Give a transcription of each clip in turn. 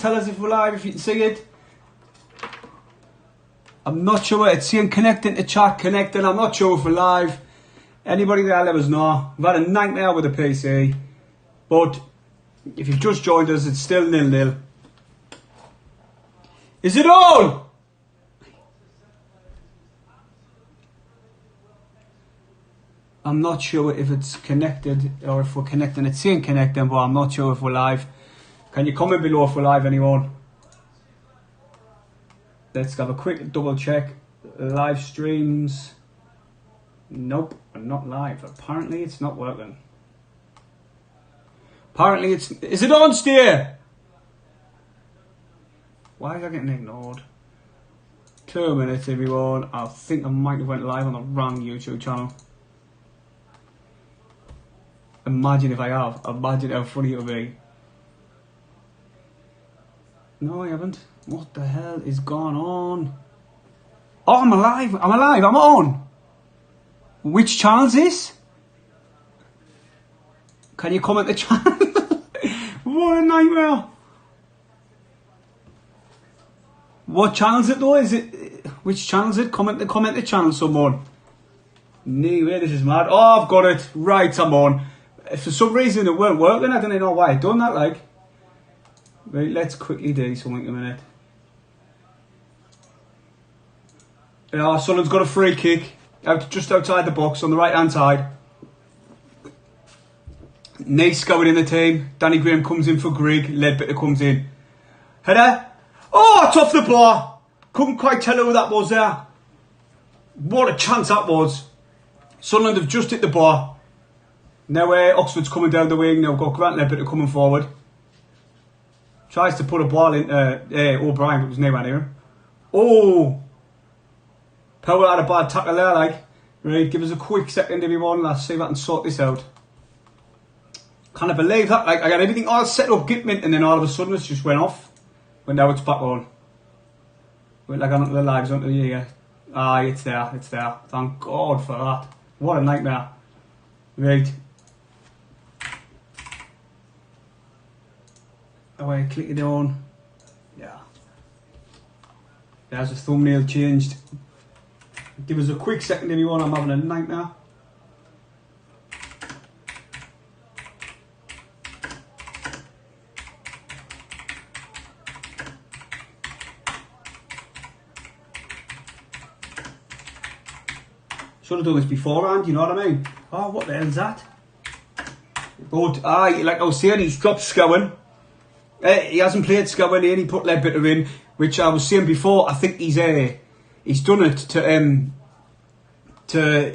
Tell us if we're live, if you can see it. I'm not sure. It's saying connecting to chat, connecting. I'm not sure if we're live. Anybody there, let us know. We've had a nightmare with the PC. But if you've just joined us, it's still 0-0. Is it all? I'm not sure if it's connected or if we're connecting. It's saying connecting, but I'm not sure if we're live. Can you comment below if we're live, anyone? Let's have a quick double check. Live streams. Nope, I'm not live. Apparently it's not working. Apparently it's... Is it on, Steer? Why is I getting ignored? 2 minutes, everyone. I think I might have went live on the wrong YouTube channel. Imagine if I have. Imagine how funny it would be. No, I haven't. What the hell is going on? Oh, I'm alive. I'm alive. I'm on. Which channel is this? Can you comment the channel? What a nightmare. What channel is it though? Is it... Which channel is it? Comment the channel, someone. No way, this is mad. Oh, I've got it. Right, I'm on. If for some reason it weren't working, I don't know why I've done that, like. Right, let's quickly do something a minute. Sunderland's got a free kick just outside the box on the right hand side. Nice going in the team. Danny Graham comes in for Grigg. Ledbetter comes in. Header. Oh, it's off the bar. Couldn't quite tell who that was there. What a chance that was. Sunderland have just hit the bar. Now Oxford's coming down the wing. Now we've got Grant Ledbetter coming forward. Tries to put a ball into O'Brien, but it was nowhere near him. Oh! Power had a bad tackle there, like. Right, give us a quick second, everyone. Let's see if I can sort this out. Can't believe that. Like, I got everything all set up, Gitment, and then all of a sudden it just went off. But now it's back on. Went like onto the lives, onto the ear. Ah, it's there, it's there. Thank God for that. What a nightmare. Right. Away, click it on. Yeah. There's the thumbnail changed. Give us a quick second, everyone. I'm having a nightmare. Should have done this beforehand, you know what I mean? Oh, what the hell is that? But, like I was saying, he's dropped Scowen. He hasn't played Scowen in, he put Ledbetter in, which I was saying before. I think he's done it to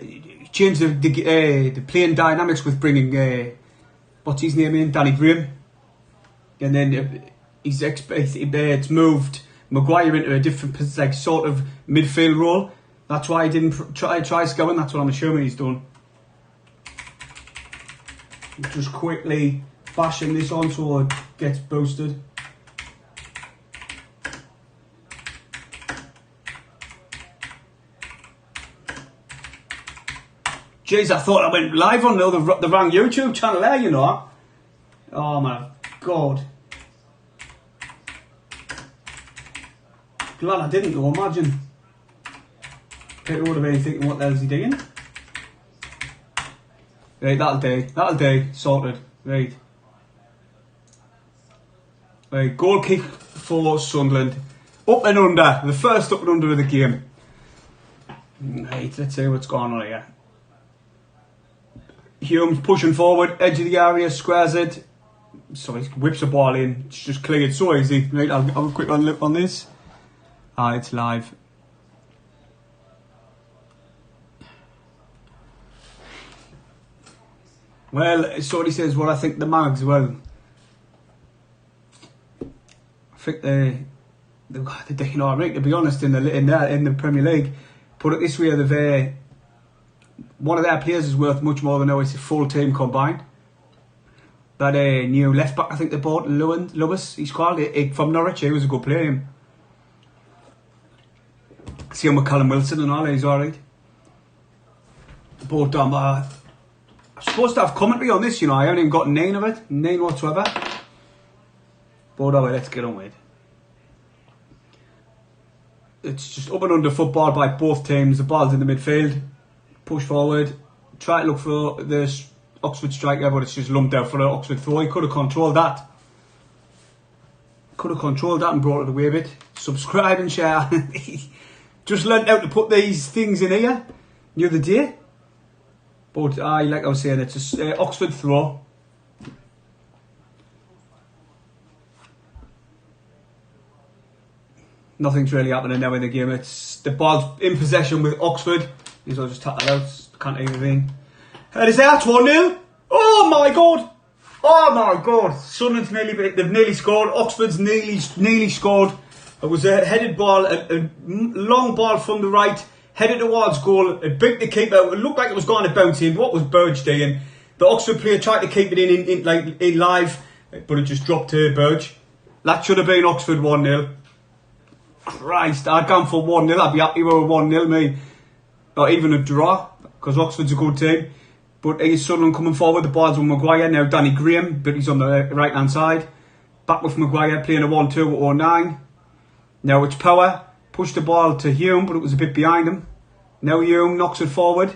change the playing dynamics with bringing what's his name in, Danny Graham, and then it's moved Maguire into a different sort of midfield role. That's why he didn't try Scowen. That's what I'm assuming he's done. Just quickly bashing this on so it gets boosted. Jeez, I thought I went live on the wrong YouTube channel there, you know. Oh my God. Glad I didn't though, imagine. People would have been thinking, what the hell is he doing? Right, that'll do, sorted. Right. Right, goal kick for Sunderland. Up and under, the first up and under of the game. Right, let's see what's going on here. Hume's pushing forward, edge of the area, squares it. So he whips the ball in, it's just cleared so easy. Right, I'll have a quick look on this. It's live. Well, somebody says what I think the Mags, well, I think they you know, I think to be honest, in the Premier League, put it this way, they've one of their players is worth much more than it's a full team combined. That new left back I think they bought, Lewis, he's called from Norwich. He was a good player. See him with Callum Wilson and all, he's alright. But I'm supposed to have commentary on this, you know. I haven't even got none of it, none whatsoever. But anyway, let's get on with it. It's just up and under football by both teams. The ball's in the midfield. Push forward. Try to look for the Oxford striker, but it's just lumped out for the Oxford throw. He could have controlled that. Could have controlled that and brought it away a bit. Subscribe and share. Just learnt how to put these things in here the other day. But like I was saying, it's a Oxford throw. Nothing's really happening now in the game. It's the ball's in possession with Oxford. These will just tap that out. Can't hear anything. It is out 1-0. Oh my god! Oh my god! Sunderland's they've nearly scored. Oxford's nearly scored. It was a headed ball, a long ball from the right, headed towards goal. It beat the keeper. It looked like it was going to bounce in. What was Burge doing? The Oxford player tried to keep it in live, but it just dropped to Burge. That should have been Oxford 1-0. Christ, I'd gone for 1-0. I'd be happy with a 1-0, me. Or even a draw, because Oxford's a good team. But here's Sunderland coming forward. The ball's with Maguire. Now Danny Graham, but he's on the right hand side. Back with Maguire, playing a 1-2 with 09. Now it's Power. Pushed the ball to Hume, but it was a bit behind him. Now Hume knocks it forward.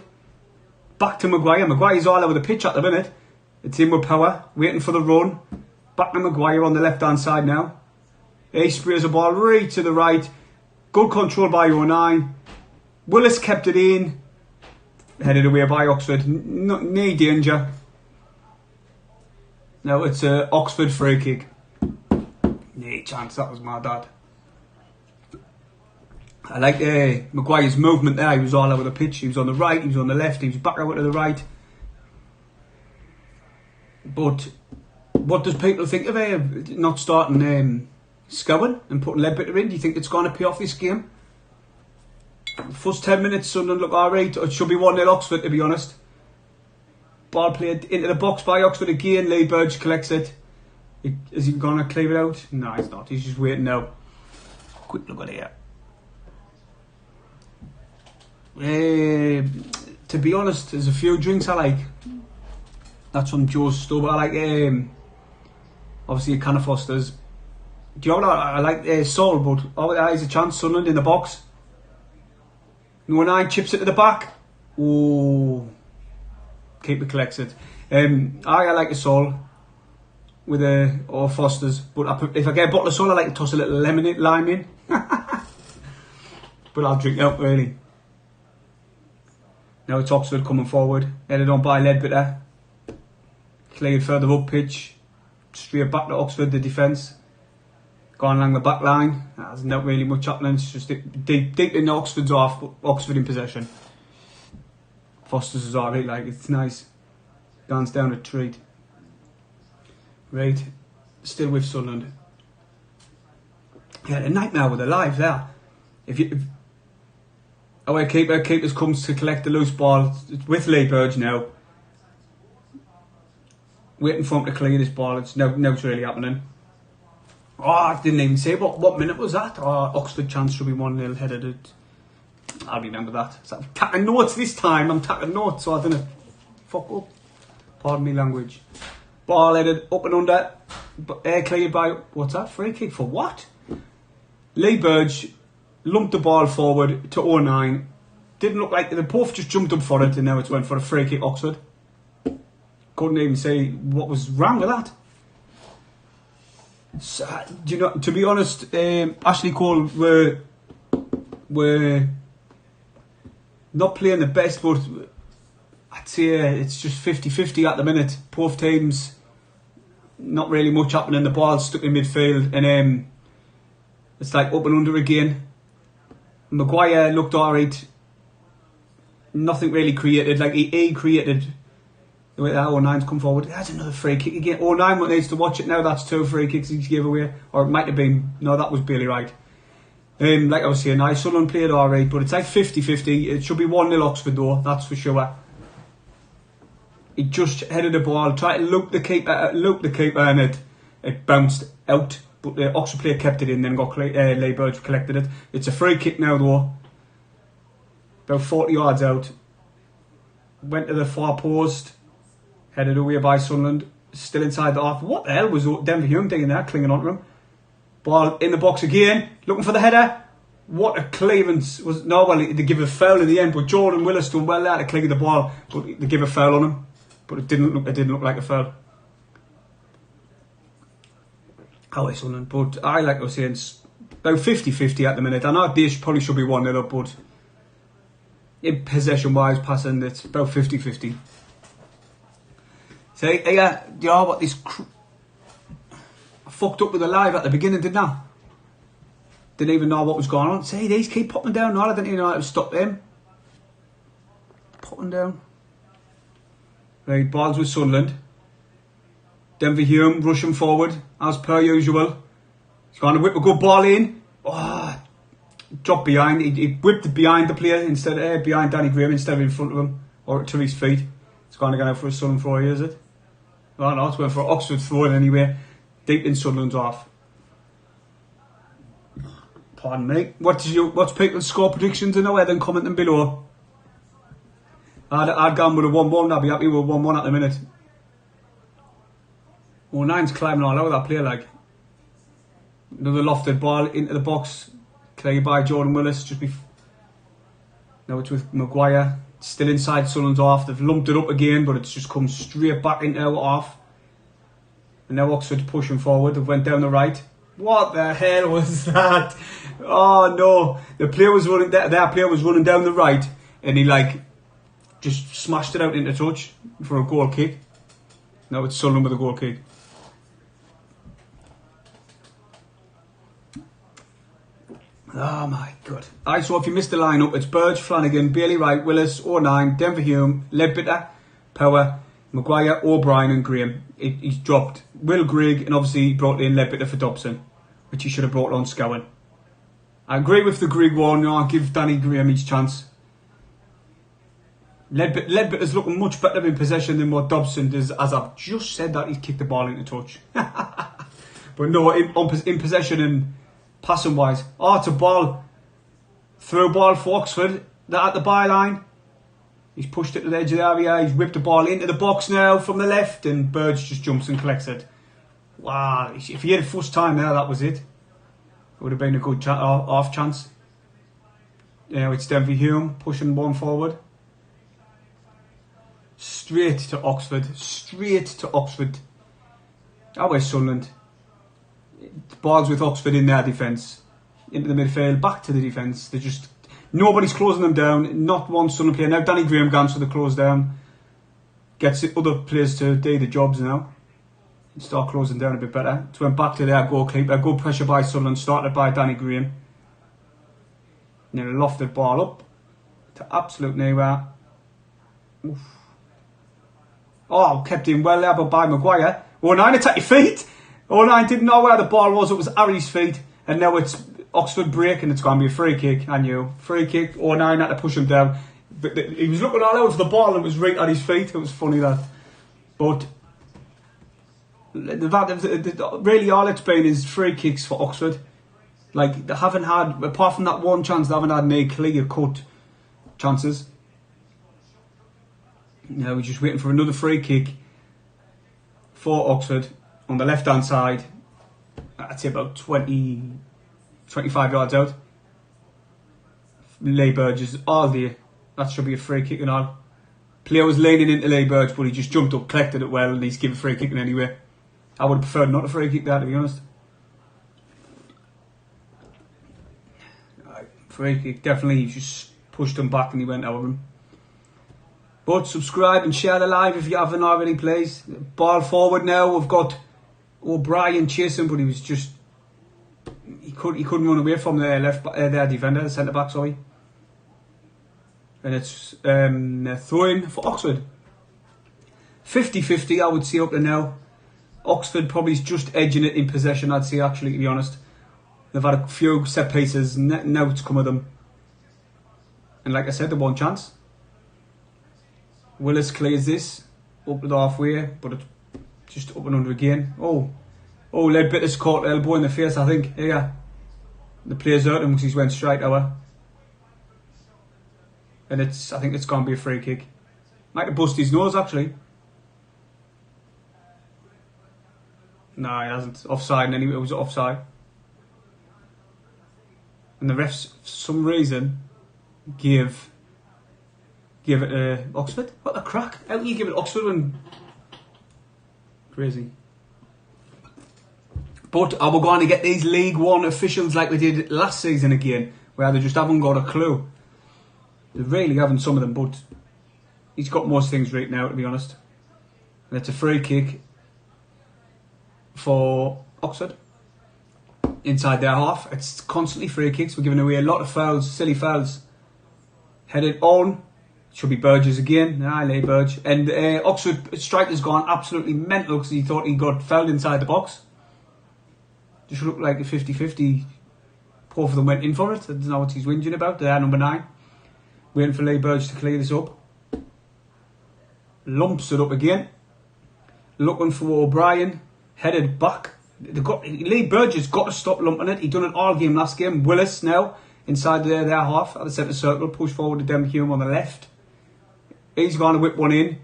Back to Maguire. Maguire's all over the pitch at the minute. It's in with Power, waiting for the run. Back to Maguire on the left hand side now. He sprays the ball right to the right. Good control by 09. Willis kept it in. Headed away by Oxford. No danger. Now it's a Oxford free kick. No chance, that was my dad. I like Maguire's movement there. He was all over the pitch. He was on the right, he was on the left, he was back out to the right. But what does people think of not starting Scowen and putting Ledbetter in? Do you think it's going to pay off this game? First 10 minutes, Sunderland look alright. It should be 1-0 Oxford, to be honest. Ball played into the box by Oxford again. Lee Burge collects it. Is he going to clear it out? No, he's not. He's just waiting now. Quick look at it here. To be honest, there's a few drinks I like. That's from Joe's store, but I like obviously a can of Foster's. Do you know what I like? Sol, but oh, there's a chance. Sunderland in the box. No 9 chips it to the back. Oh, keeper collects it. I like a Sol with or Foster's, but if I get a bottle of Sol, I like to toss a little lime in. But I'll drink out really. Now it's Oxford coming forward, headed on by Ledbetter. Cleared further up pitch, straight back to Oxford, the defence. Going along the back line, there's not really much happening, it's just deep in Oxford's off, but Oxford in possession. Foster's is alright, like, it's nice. Dance down a treat. Right, still with Sunderland. Yeah, a nightmare with the live there. Our keepers comes to collect the loose ball. It's with Lee Burge now. Waiting for him to clear this ball. It's now it's really happening. Oh, I didn't even say what minute was that? Oh, Oxford chance should be 1-0 headed it. I'll remember that. So I'm taking notes this time. I'm taking notes, so I didn't fuck up. Pardon me language. Ball headed up and under. Cleared by, what's that? Free kick for what? Lee Burge lumped the ball forward to 09. Didn't look like they both just jumped up for it, and now it's went for a free kick. Oxford. Couldn't even say what was wrong with that. So, do you know? To be honest, Ashley Cole were not playing the best, but I'd say it's just 50-50 at the minute. Both teams, not really much happening. The ball's stuck in midfield, and it's like up and under again. Maguire looked alright. Nothing really created. Like he created. The way that 09's come forward. That's another free kick again. 09 needs to watch it now. That's 2 free kicks he gave away. Or it might have been. No, that was Bailey Wright. Like I was saying, Sunderland played alright, but it's like 50-50. It should be 1-0 Oxford though, that's for sure. He just headed the ball, tried to loop the keeper, and it bounced out. But the Oxford player kept it in, then got Lee Burge collected it. It's a free kick now though. About 40 yards out. Went to the far post. Headed away by Sunderland. Still inside the half. What the hell was Denver Hume doing there, clinging onto him? Ball in the box again, looking for the header. What a clearance was. No, well, they give a foul in the end, but Jordan Willis done well there to clear the ball, but they give a foul on him. But it didn't look like a foul. How is Sunderland? But I like I was saying, it's about 50-50 at the minute. I know they probably should be 1-0 up, but in possession wise, passing, it's about 50-50. So yeah, you know what, this I fucked up with the live at the beginning, didn't I? Didn't even know what was going on. See, these keep popping down. No, I didn't even know how to stop them. Popping down. Right, balls with Sunderland. Denver Hume rushing forward as per usual. He's going to whip a good ball in. Oh, dropped behind. He whipped it behind the player instead of behind Danny Graham instead of in front of him or to his feet. It's going to go out for a Sunderland throw here, is it? Oh no, it's going for Oxford throw anyway. Deep in Sunderland's off. Pardon me. What's people's score predictions in there? Then comment them below. I'd gone with a 1-1. I'd be happy with 1-1 at the minute. Oh, Nine's climbing all over that player like. Another lofted ball into the box. Cleared by Jordan Willis. Now it's with Maguire. Still inside Sunderland's off. They've lumped it up again, but it's just come straight back into our off. And now Oxford's pushing forward. They've went down the right. What the hell was that? Oh no! The player was running. Their player was running down the right, and he like just smashed it out into touch for a goal kick. Now it's Sunderland with a goal kick. Oh my god! Alright, so if you missed the lineup, it's Burge, Flanagan, Bailey Wright, Willis, O'Nine, Denver Hume, Ledbetter, Power, Maguire, O'Brien, and Graham. He's dropped Will Grigg, and obviously he brought in Ledbetter for Dobson, which he should have brought on Scowen. I agree with the Grigg one. I'll give Danny Graham his chance. Ledbetter's looking much better in possession than what Dobson does. As I've just said that, he's kicked the ball into touch. But no, in possession and passing wise. Oh, it's a ball. Through ball for Oxford. They're at the byline. He's pushed it to the edge of the area. He's whipped the ball into the box now from the left, and Burge just jumps and collects it. Wow, if he had a first time there, that was it. It would have been a good off chance. Now it's Denver Hume pushing one forward. Straight to Oxford. Straight to Oxford. That was Sunderland. Balls with Oxford in their defence. Into the midfield, back to the defence. They're just... Nobody's closing them down. Not one Sunderland player. Now Danny Graham gone for the close down. Gets other players to do the jobs now. Start closing down a bit better. It went back to their goalkeeper. Good pressure by Sunderland, started by Danny Graham. Then a lofted ball up to absolute nowhere. Oof. Oh, kept in well there, but by Maguire. O'Nine attacked your feet. O'Nine didn't know where the ball was. It was Harry's feet, and now it's Oxford break, and it's going to be a free kick. I knew free kick. O'Nine had to push him down, but he was looking all out for the ball, and it was right at his feet. It was funny that, but. Really all it's been is free kicks for Oxford. Like, they haven't had, apart from that one chance, they haven't had any clear cut chances. Now we're just waiting for another free kick for Oxford on the left hand side. I'd say about 25 yards out. Lee Burge is all there. That should be a free kick and all. Player was leaning into Lee Burge, but he just jumped up, collected it well, and he's given free kicking anyway. I would have preferred not a free kick there, to be honest. Free kick, definitely. He just pushed him back and he went over him. But subscribe and share the live if you haven't already, please. Ball forward now. We've got O'Brien chasing, but he was just... He couldn't run away from their their defender, the centre back, sorry. And it's throwing for Oxford. 50-50, I would say up to now. Oxford probably is just edging it in possession, I'd say, actually, to be honest. They've had a few set pieces, now it's come with them. And like I said, the one chance. Willis clears this, up to the halfway, but it's just up and under again. Oh, Ledbetter's caught elbow in the face, I think. Yeah. The player's hurt him because he's went straight over. And I think it's going to be a free kick. Might have busted his nose, actually. No, he hasn't. Offside, anyway. It was offside. And the refs, for some reason, give it to Oxford. What the crack? How do you give it to Oxford when... Crazy. But are we going to get these League One officials like we did last season again, where they just haven't got a clue? They really haven't, some of them, but he's got most things right now, to be honest. And it's a free kick for Oxford inside their half. It's constantly free kicks. We're giving away a lot of fouls, silly fouls. Headed on. Should be Burgess again. I lay Burge. And Oxford striker's gone absolutely mental because he thought he got fouled inside the box. Just looked like a 50-50. Both of them went in for it. I don't know what he's whinging about. They're number 9. Waiting for Lee Burge to clear this up. Lumps it up again. Looking for O'Brien. Headed back. Lee Burge has got to stop lumping it. He done it all game last game. Willis now inside their half at the centre circle. Push forward to Dem Hume on the left. He's going to whip one in.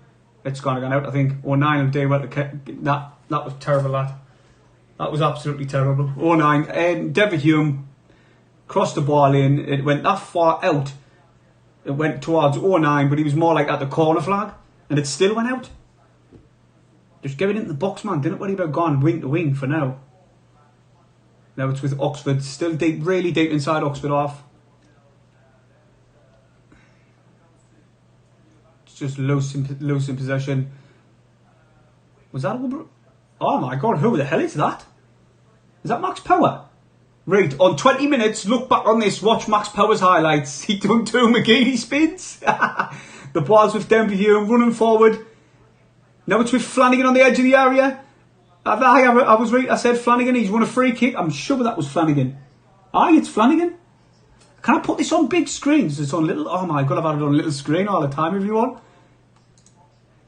It's going to go out, I think. 09 will do well to that. That was terrible, that. That was absolutely terrible. 09. And Devon Hume crossed the ball in. It went that far out. It went towards 09, but he was more like at the corner flag. And it still went out. Just give it into the box, man. Didn't worry about going wing to wing for now. Now it's with Oxford. Still deep, really deep inside Oxford half. It's just loose in possession. Was that over? Oh my god, who the hell is that? Is that Max Power? Right, on 20 minutes, look back on this, watch Max Power's highlights. He done 2 McGeady spins. The ball's with Denver Hume running forward. Now it's with Flanagan on the edge of the area. I was right, I said Flanagan, he's won a free kick. I'm sure that was Flanagan. Aye, it's Flanagan. Can I put this on big screens? It's on little, oh my god, I've had it on little screen all the time, everyone.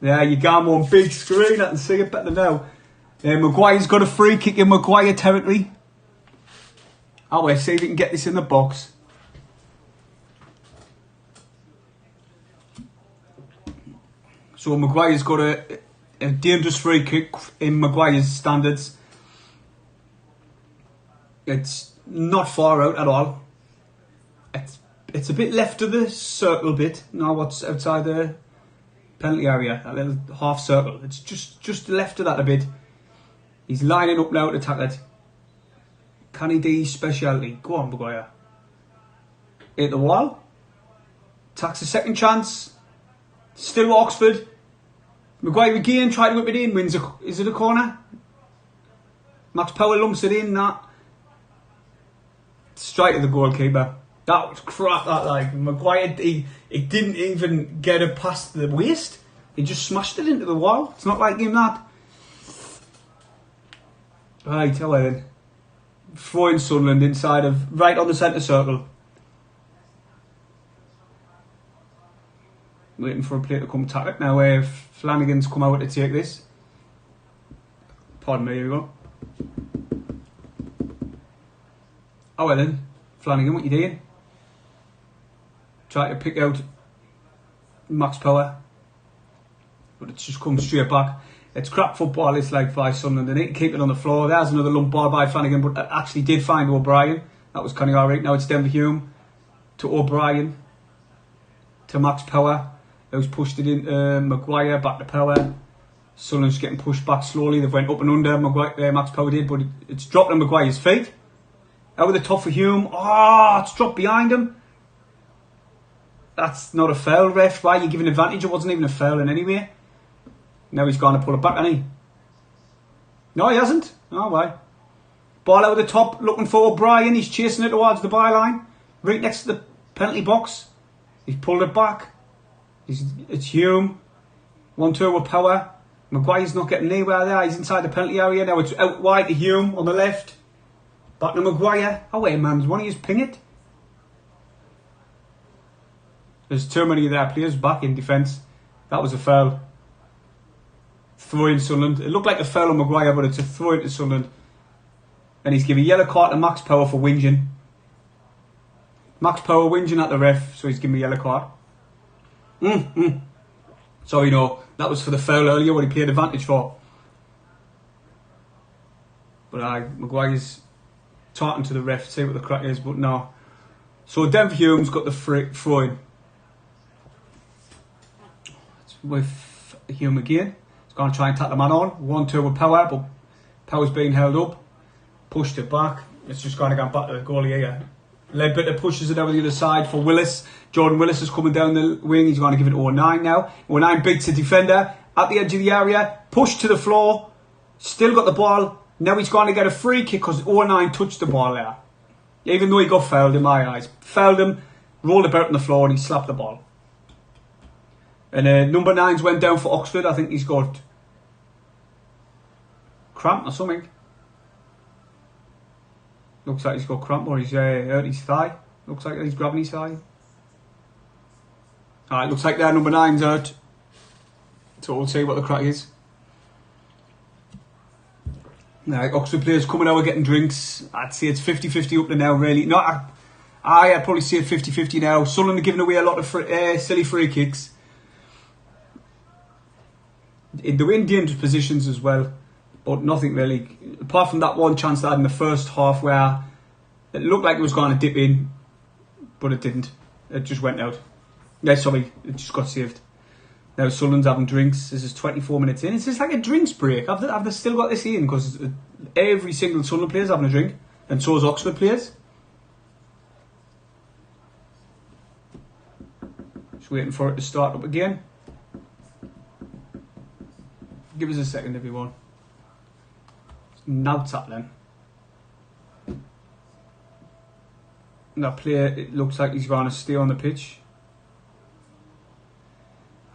There you go, I'm on big screen, I can see it better now. Maguire's got a free kick in Maguire territory. Oh, we'll see if we can get this in the box. So Maguire's got a dangerous free kick in Maguire's standards. It's not far out at all. It's a bit left of the circle bit. Now what's outside the penalty area, that little half circle. It's just left of that a bit. He's lining up now to attack it. Can he do his speciality? Go on, Maguire. Hit the wall. Attacks a second chance. Still Oxford. Maguire again, try to whip it in. Wins is it a corner? Max Power lumps it in. That. Straight to the goalkeeper. That was crap, that, like. Maguire, he didn't even get it past the waist. He just smashed it into the wall. It's not like him, that. Right, tell then. Throwing Sunderland inside of, right on the centre circle. Waiting for a player to come tackle it. Now Flanagan's come out to take this. Pardon me, here we go. Oh well then, Flanagan, what you doing? Try to pick out Max Power. But it's just come straight back. It's crap football, it's like by Sunderland. They need to keep it on the floor. There's another lump ball by Flanagan, but it actually did find O'Brien. That was kind of alright. Now it's Denver Hume to O'Brien to Max Power. Who's pushed it into Maguire, back to Power. Sunderland's getting pushed back slowly. They've went up and under. Max Power did, but it's dropped on Maguire's feet. Out with the top for Hume. Oh, it's dropped behind him. That's not a foul, ref. Why are you giving advantage? It wasn't even a foul in any way. Now he's going to pull it back, hasn't he? No, he hasn't. Oh, why? Ball out of the top, looking for O'Brien. He's chasing it towards the byline. Right next to the penalty box. He's pulled it back. It's Hume. 1-2 with Power. Maguire's not getting anywhere there. He's inside the penalty area. Now it's out wide to Hume on the left. Back to Maguire. Oh, wait, man. Why don't you just ping it? There's too many of their players back in defence. That was a foul. Throw in Sunderland. It looked like a foul on Maguire, but it's a throw into Sunderland. And he's giving a yellow card to Max Power for whinging. Max Power whinging at the ref, so he's giving me a yellow card. Sorry, no. That was for the foul earlier, what he played advantage for. But Maguire's talking to the ref to see what the crack is, but no. So Denver Hume's got the throw in. With Hume again. He's going to try and tap the man on. 1-2 with Power, but Power's being held up. Pushed it back. It's just going to go back to the goalie here. Ledbetter pushes it over the other side for Willis. Jordan Willis is coming down the wing. He's going to give it to 09 now. 09 beats the defender at the edge of the area. Pushed to the floor. Still got the ball. Now he's going to get a free kick because 09 touched the ball there. Even though he got fouled in my eyes. Fouled him, rolled about on the floor and he slapped the ball. And number 9's went down for Oxford. I think he's got cramp or something. Looks like he's got cramp or he's hurt his thigh. Looks like he's grabbing his thigh. Alright, looks like their number 9's hurt. So we'll see what the crack is. Right, Oxford players coming out getting drinks. I'd say it's 50-50 up to now, really. No, I'd probably say it 50-50 now. Sunderland are giving away a lot of silly free kicks. They're in dangerous positions as well, but nothing really. Apart from that one chance they had in the first half where it looked like it was going to dip in, but it didn't. It just went out. Yeah, sorry, it just got saved. Now Sunderland's having drinks. This is 24 minutes in. It's just like a drinks break. Have they still got this in? Because every single Sunderland player's having a drink, and so is Oxford players. Just waiting for it to start up again. Give us a second, everyone. Now tackling. That player, it looks like he's going to stay on the pitch.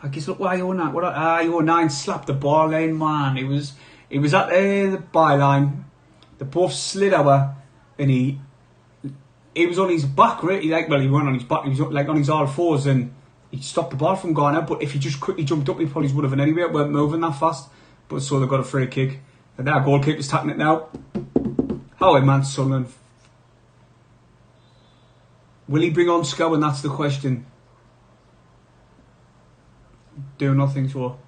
I guess look why 09 slapped the ball line, man. It was at the byline. They both slid over, and he was on his back, right? He went on his back. He was like on his all fours, and he stopped the ball from going out. But if he just quickly jumped up, he probably would have. And anyway, it weren't moving that fast. But so they got a free kick, and their goalkeeper's tapping it now. How man, Sunderland. Will he bring on Scowen? That's the question. Do nothing, so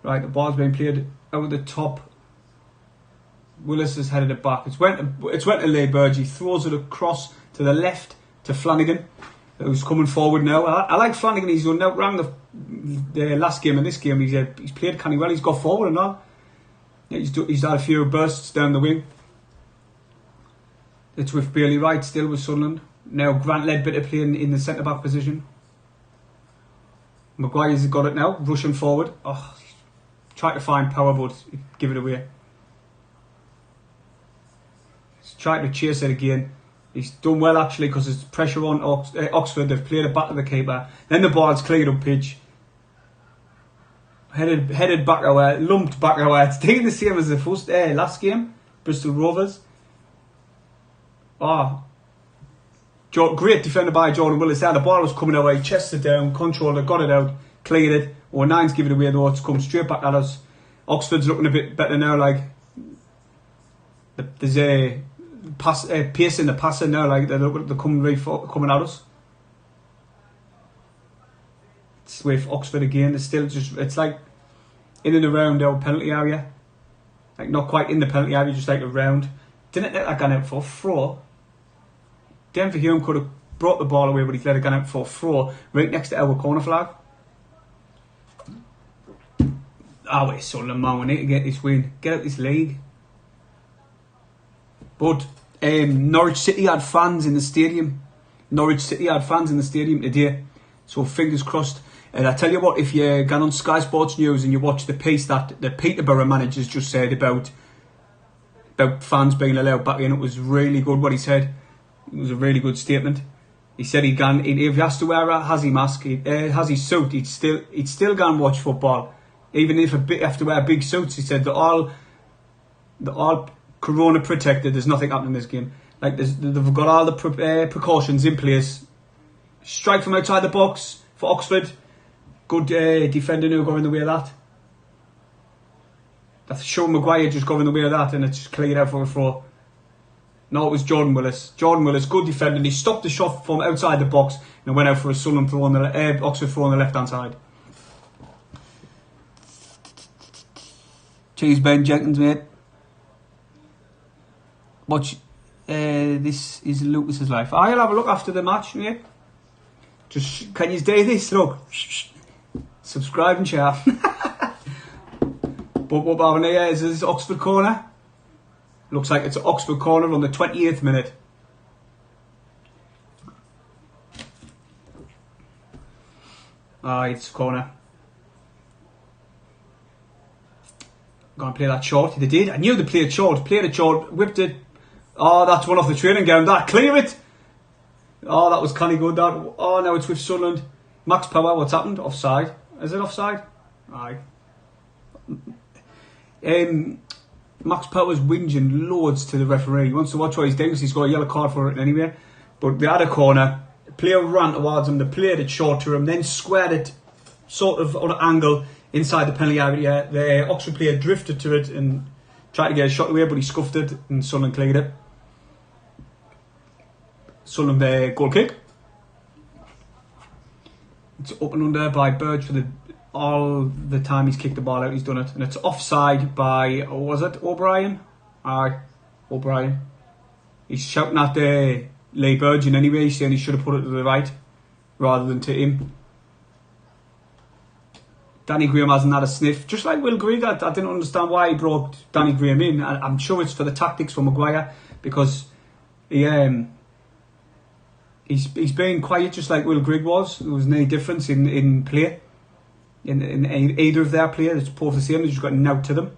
right, the ball's being played over the top. Willis has headed it back. It's went to Lee Burge. He throws it across to the left to Flanagan, who's coming forward now. I like Flanagan. He's done around the last game and this game. He's played canny well. He's got forward and all. Yeah, he's had a few bursts down the wing. It's with Bailey Wright still with Sunderland. Now Grant Ledbetter playing in the centre back position. Maguire's got it now, rushing forward. Oh, trying to find Power, but give it away. He's trying to chase it again. He's done well actually because there's pressure on Oxford. They've played it back to the keeper. Then the ball's cleared up pitch. Headed back away, lumped back away. It's taking the same as the first last game, Bristol Rovers. Oh, great defender by Jordan Willis there. The ball was coming away, chested down, controlled it, got it out, cleared it. 09's giving it away though, it's come straight back at us. Oxford's looking a bit better now, like there's a pace in the passing now, like they're coming at us. It's with Oxford again. It's like in and around our penalty area, like not quite in the penalty area, just like around. Didn't let that gun out for a throw. Denver Hume could have brought the ball away, but he let it go out for a throw right next to our corner flag. We're Sunderland, man. We need to get this win, get out this league. But Norwich City had fans in the stadium. Today, so fingers crossed. And I tell you what, if you get on Sky Sports News and you watch the piece that the Peterborough managers just said about fans being allowed back in, it was really good what he said. It was a really good statement. He said if he has to wear a Hazzy mask, Hazzy suit, he'd still go and watch football, even if have to wear big suits. He said they're all corona protected. There's nothing happening in this game. Like they've got all the precautions in place. Strike from outside the box for Oxford. Good defender now going the way of that. That's Sean Maguire just going the way of that, and it's just cleared out for a throw. No, it was Jordan Willis. Good defender. And he stopped the shot from outside the box and went out for a Sunderland throw on the Oxford throw on the left hand side. Cheers, Ben Jenkins, mate. This is Lucas's life. I'll have a look after the match, yeah. Just, can you do this? Look. Subscribe and share. But what we're having here is this Oxford corner. Looks like it's an Oxford corner on the 28th minute. It's a corner. Gonna play that short. They did. I knew they played short. Played it short. Whipped it. Oh, that's one off the training ground. That clear it. Oh, that was kind of good. That. Oh, now it's with Sunderland. Max Power. What's happened? Offside. Is it offside? Aye. Max Power's whinging loads to the referee. He wants to watch what he's doing because he's got a yellow card for it anyway. But they had a corner. The player ran towards him. They played it short to him. Then squared it sort of on an angle inside the penalty area. The Oxford player drifted to it and tried to get a shot away, but he scuffed it and Sunderland cleared it. Sunderland goal kick. It's up and under by Burge for all the time he's kicked the ball out, he's done it. And it's offside by, was it O'Brien? Aye, O'Brien. He's shouting at Lee Burge anyway, he's saying he should have put it to the right rather than to him. Danny Graham hasn't had a sniff. Just like Will Grigg, I didn't understand why he brought Danny Graham in. I'm sure it's for the tactics for Maguire, because he's been quiet just like Will Grigg was. There was no difference in play. In either of their players, it's both the same. They just got out to them.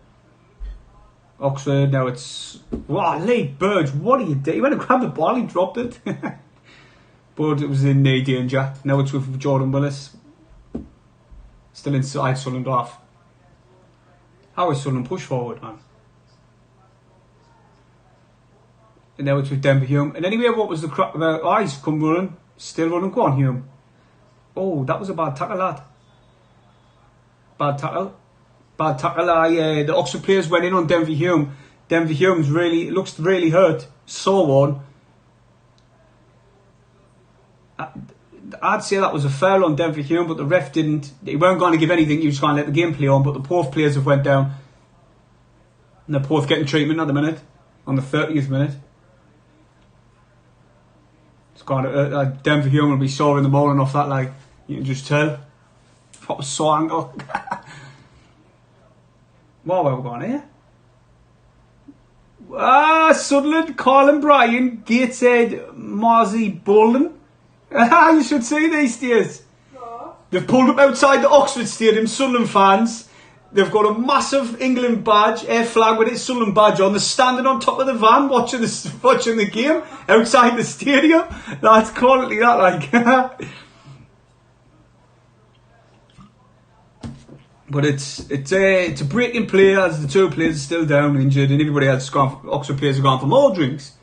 Oxford, now it's... Wow, Lee Burge, what are you doing? He went and grabbed the ball, he dropped it. But it was in no danger. Now it's with Jordan Willis. Still inside Sunderland off. How is Sunderland push forward, man? And now it's with Denver Hume. And anyway, what was the crap about? Oh, he's come running. Still running. Go on, Hume. Oh, that was a bad tackle, lad. Bad tackle. Bad tackle. The Oxford players went in on Denver Hume. Denver Hume's looks really hurt. Saw one. I'd say that was a foul on Denver Hume, but the ref didn't. He weren't going to give anything. He was going to let the game play on. But the both players have went down. And they're both getting treatment at the minute. On the 30th minute. It's going to Denver Hume will be sore in the morning off that, like, you can just tell. That was so angle. What are we going here? Sunderland, Colin Bryan, Gateshead, Marzi Bolden. You should see these days. No. They've pulled up outside the Oxford Stadium, Sunderland fans. They've got a massive England badge, air flag with its Sunderland badge on. They're standing on top of the van watching the game outside the stadium. That's quality, that, like. But it's a breaking play as the two players are still down injured and everybody else Oxford players have gone for more drinks.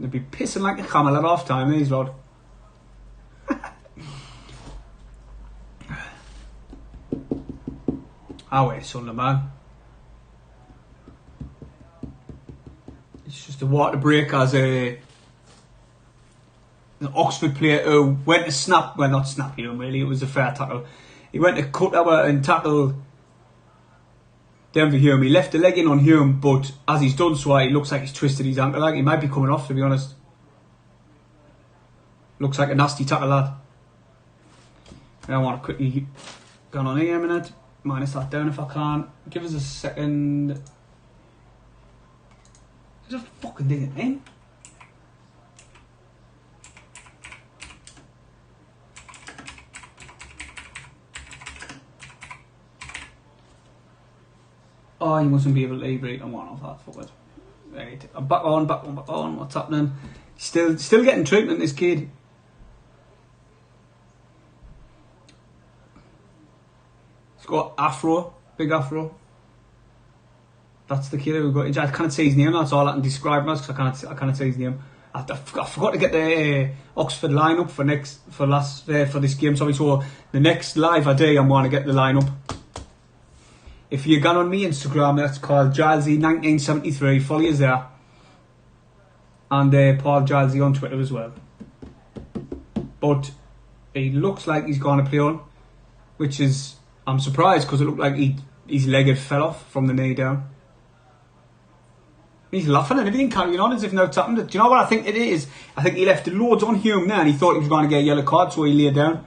They'd be pissing like a camel at half time, these lot. Away, Sunderland, man. It's just a water break as an Oxford player who went to snap, well, not snap him really, it was a fair tackle. He went to cut over and tackle Denver Hume. He left the leg in on Hume, but as he's done so, he looks like he's twisted his ankle. Like he might be coming off, to be honest. Looks like a nasty tackle, lad. I want to quickly go on here a minute. Minus that down if I can. Give us a second. There's a fucking thing in. Oh, you mustn't be able to break on one off that forward. Right, I'm back on. What's happening? Still getting treatment, this kid. He's got afro, big afro. That's the kid who got injured. I can't say his name. That's all I can describe him as because I can't say his name. I forgot to get the Oxford lineup for this game. Sorry, so the next live I do, I'm going to get the lineup. If you're going on me Instagram, that's called Gilesy1973. Follow us there. And Paul Gilesy on Twitter as well. But he looks like he's going to play on, which is, I'm surprised because it looked like his leg had fell off from the knee down. He's laughing and everything, carrying on as if nothing's happened. Do you know what I think it is? I think he left loads on Hume there and he thought he was going to get a yellow card, so he laid down.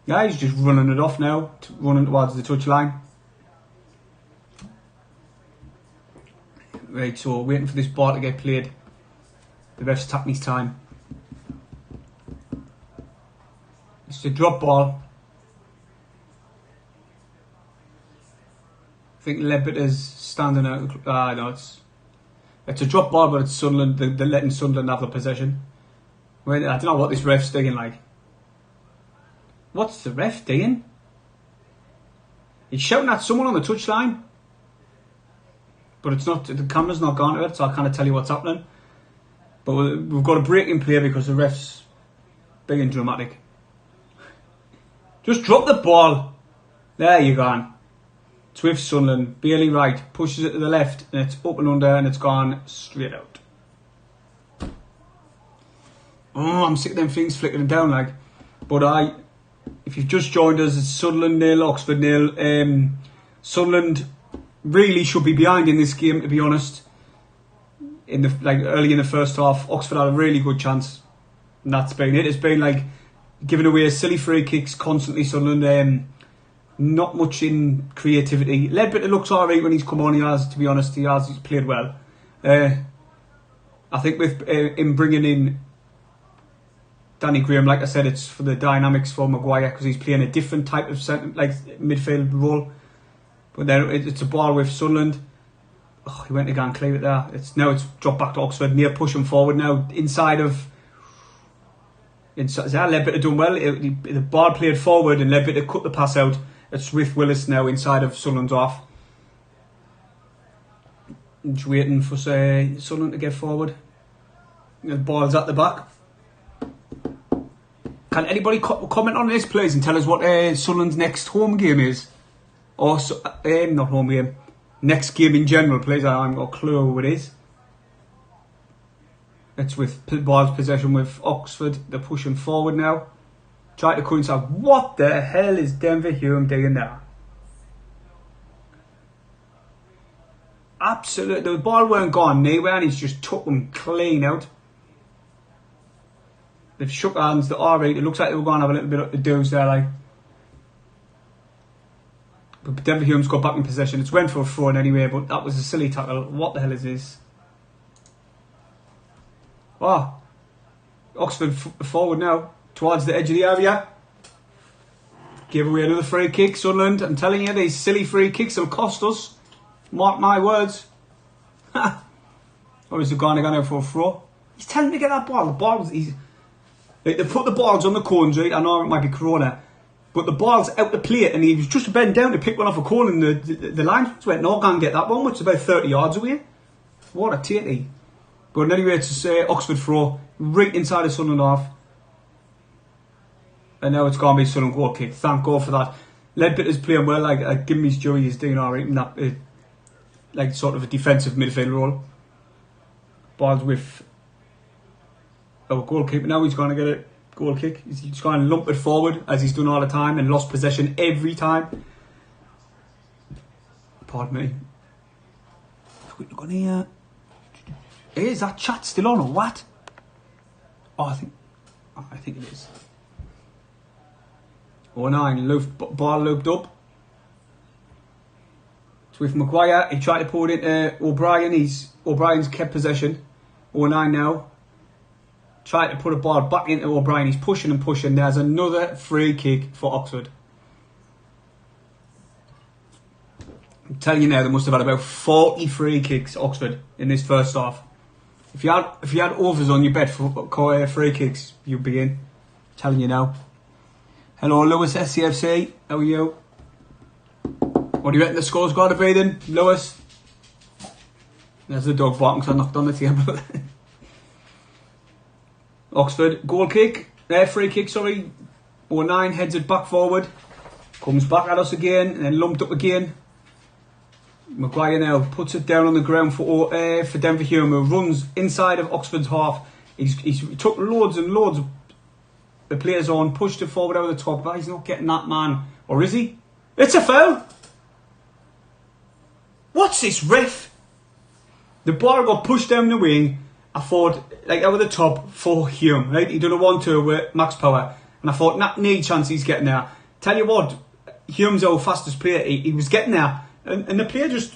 Yeah, he's just running it off now, running towards the touchline. Right, so waiting for this ball to get played. The ref's taking his time. It's a drop ball. I think Ledbetter's standing out. No, it's a drop ball, but it's Sunderland. They're letting Sunderland have the possession. I don't know what this ref's doing like. What's the ref doing? He's shouting at someone on the touchline. But it's not, the camera's not gone to it, so I can't tell you what's happening. But we've got a break in play because the ref's big and dramatic. Just drop the ball. There you go. It's with Sunderland. Bailey right. Pushes it to the left and it's up and under and it's gone straight out. Oh, I'm sick of them things flickering down like. But if you've just joined us, it's Sunderland 0, Oxford 0. Sunderland really should be behind in this game, to be honest. Early in the first half, Oxford had a really good chance, and that's been it. It's been like giving away silly free kicks constantly. Sunderland, not much in creativity. Ledbetter looks alright when he's come on. He has, to be honest, he's played well. I think with him bringing in Danny Graham, like I said, it's for the dynamics for Maguire because he's playing a different type of midfield role. But then it's a ball with Sunderland. Oh, he went again, clear it there. It's dropped back to Oxford. Near pushing forward now. Inside. Ledbetter done well. The ball played forward and Ledbetter cut the pass out. It's with Willis now inside of Sunderland's off. Just waiting for Sunderland to get forward. The ball's at the back. Can anybody comment on this, please, and tell us what Sunderland's next home game is? Or, not home game. Next game in general, please. I haven't got a clue who it is. It's with ball's possession with Oxford. They're pushing forward now. Try to coincide. What the hell is Denver Hume doing there? Absolutely. The ball weren't gone anywhere and he's just took them clean out. They've shook hands. They're alright. It looks like they were going to have a little bit of the do's there, like. But Denver Hume's got back in possession. It's went for a throw anyway, but that was a silly tackle. What the hell is this? Oh, Oxford forward now towards the edge of the area. Give away another free kick, Sunderland. I'm telling you, these silly free kicks will cost us. Mark my words. Or is it going to go for a throw? He's telling me to get that ball. The ball was easy. They put the balls on the cones, right? I know it might be Corona. But the ball's out the plate and he was just bent down to pick one off a corner and the linesman went, no, can't get that one, which is about 30 yards away. What a tatty. But anyway, it's Oxford throw, right inside of Sunderland half. And now it's going to be Sunderland goal kick. Thank God for that. Ledbetter's playing well, like give him his joy, he's doing alright in that, sort of a defensive midfield role. Ball's with our goalkeeper now, he's going to get it. Goal kick. He's going to lump it forward as he's done all the time and lost possession every time. Pardon me. Look on here. Is that chat still on or what? Oh, I think it is. 09, ball looped up. It's with Maguire. He tried to pull it into O'Brien. O'Brien's kept possession. 09 now. Trying to put a ball back into O'Brien. He's pushing and pushing. There's another free kick for Oxford. I'm telling you now, they must have had about 40 free kicks, Oxford, in this first half. If you had overs on your bet for free kicks, you'd be in. I'm telling you now. Hello, Lewis SCFC. How are you? What do you reckon the score's got to be then, Lewis? There's the dog barking because I knocked on the table. Oxford, goal kick, free kick, sorry. 09 heads it back forward. Comes back at us again and then lumped up again. Maguire now puts it down on the ground for Denver Hume, who runs inside of Oxford's half. He's took loads and loads of the players on, pushed it forward over the top, but he's not getting that man. Or is he? It's a foul! What's this ref? The ball got pushed down the wing. I thought, like, over the top for Hume, right? He done a 1-2 with max power. And I thought, nah, no chance he's getting there. Tell you what, Hume's our fastest player. He was getting there. And the player just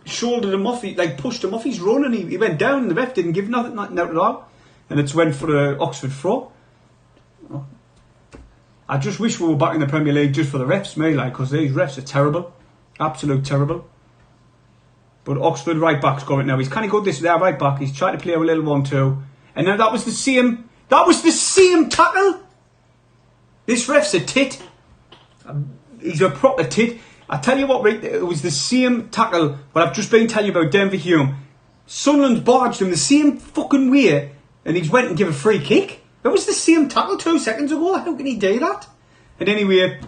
shouldered him off. He, like, pushed him off his run and he went down and the ref didn't give nothing out at all. And it's went for the Oxford throw. I just wish we were back in the Premier League just for the refs, mate, like, because these refs are terrible. Absolute terrible. But Oxford right back's got it now. He's kind of good this there right back. He's trying to play a little 1-2. And now that was the same tackle. This ref's a tit. He's a proper tit. I tell you what, right, it was the same tackle what I've just been telling you about Denver Hume. Sunderland barged him the same fucking way and he's went and give a free kick. That was the same tackle 2 seconds ago. How can he do that? And anyway,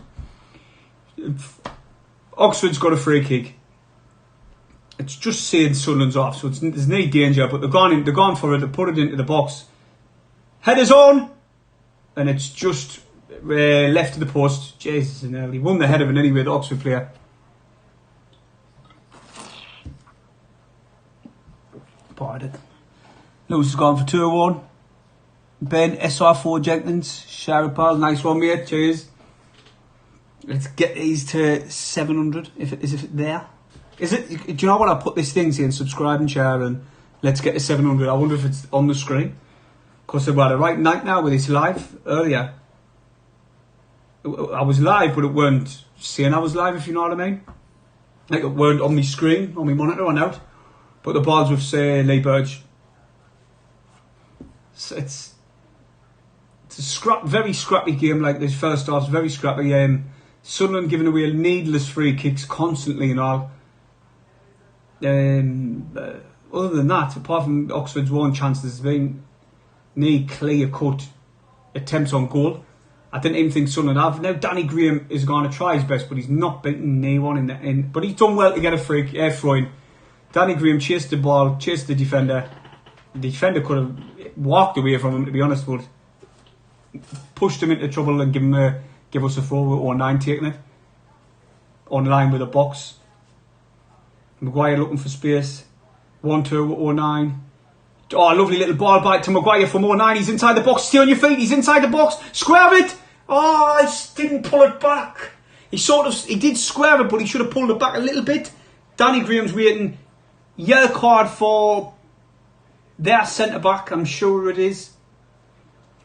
Oxford's got a free kick. It's just saying Sunderland's off, so there's no danger, but they're gone for it, they put it into the box. Header's on! And it's just left to the post. Jesus, and he won the head of it anyway, the Oxford player. Pardon. Lewis has gone for 2-1. Ben, SR4 Jenkins, Sharapal, nice one, mate, cheers. Let's get these to 700, if it there. Is it? Do you know what? I put this thing saying subscribe and share and let's get to 700. I wonder if it's on the screen. Because I've had a right night now with this live earlier. I was live, but it weren't saying I was live, if you know what I mean. Like, it weren't on my screen, on my monitor, on out. But the balls with, say, Lee Burge. So it's a very scrappy game, like this first half's very scrappy. Sunderland giving away needless free kicks constantly and all. Other than that, apart from Oxford's one chance, there's been no clear-cut attempts on goal. I didn't even think Sunderland have. Now Danny Graham is going to try his best, but he's not beaten anyone in. But he's done well to get a free throw-in. Danny Graham chased the ball, chased the defender. The defender could have walked away from him, to be honest, but pushed him into trouble and give us a throw with 09 taking it. On line with the box. Maguire looking for space. 1-2 with 09. Oh, lovely little ball back to Maguire from 09. He's inside the box. Stay on your feet. He's inside the box. Square it. Oh, he didn't pull it back. He did square it, but he should have pulled it back a little bit. Danny Graham's waiting. Yellow card for their centre-back, I'm sure it is.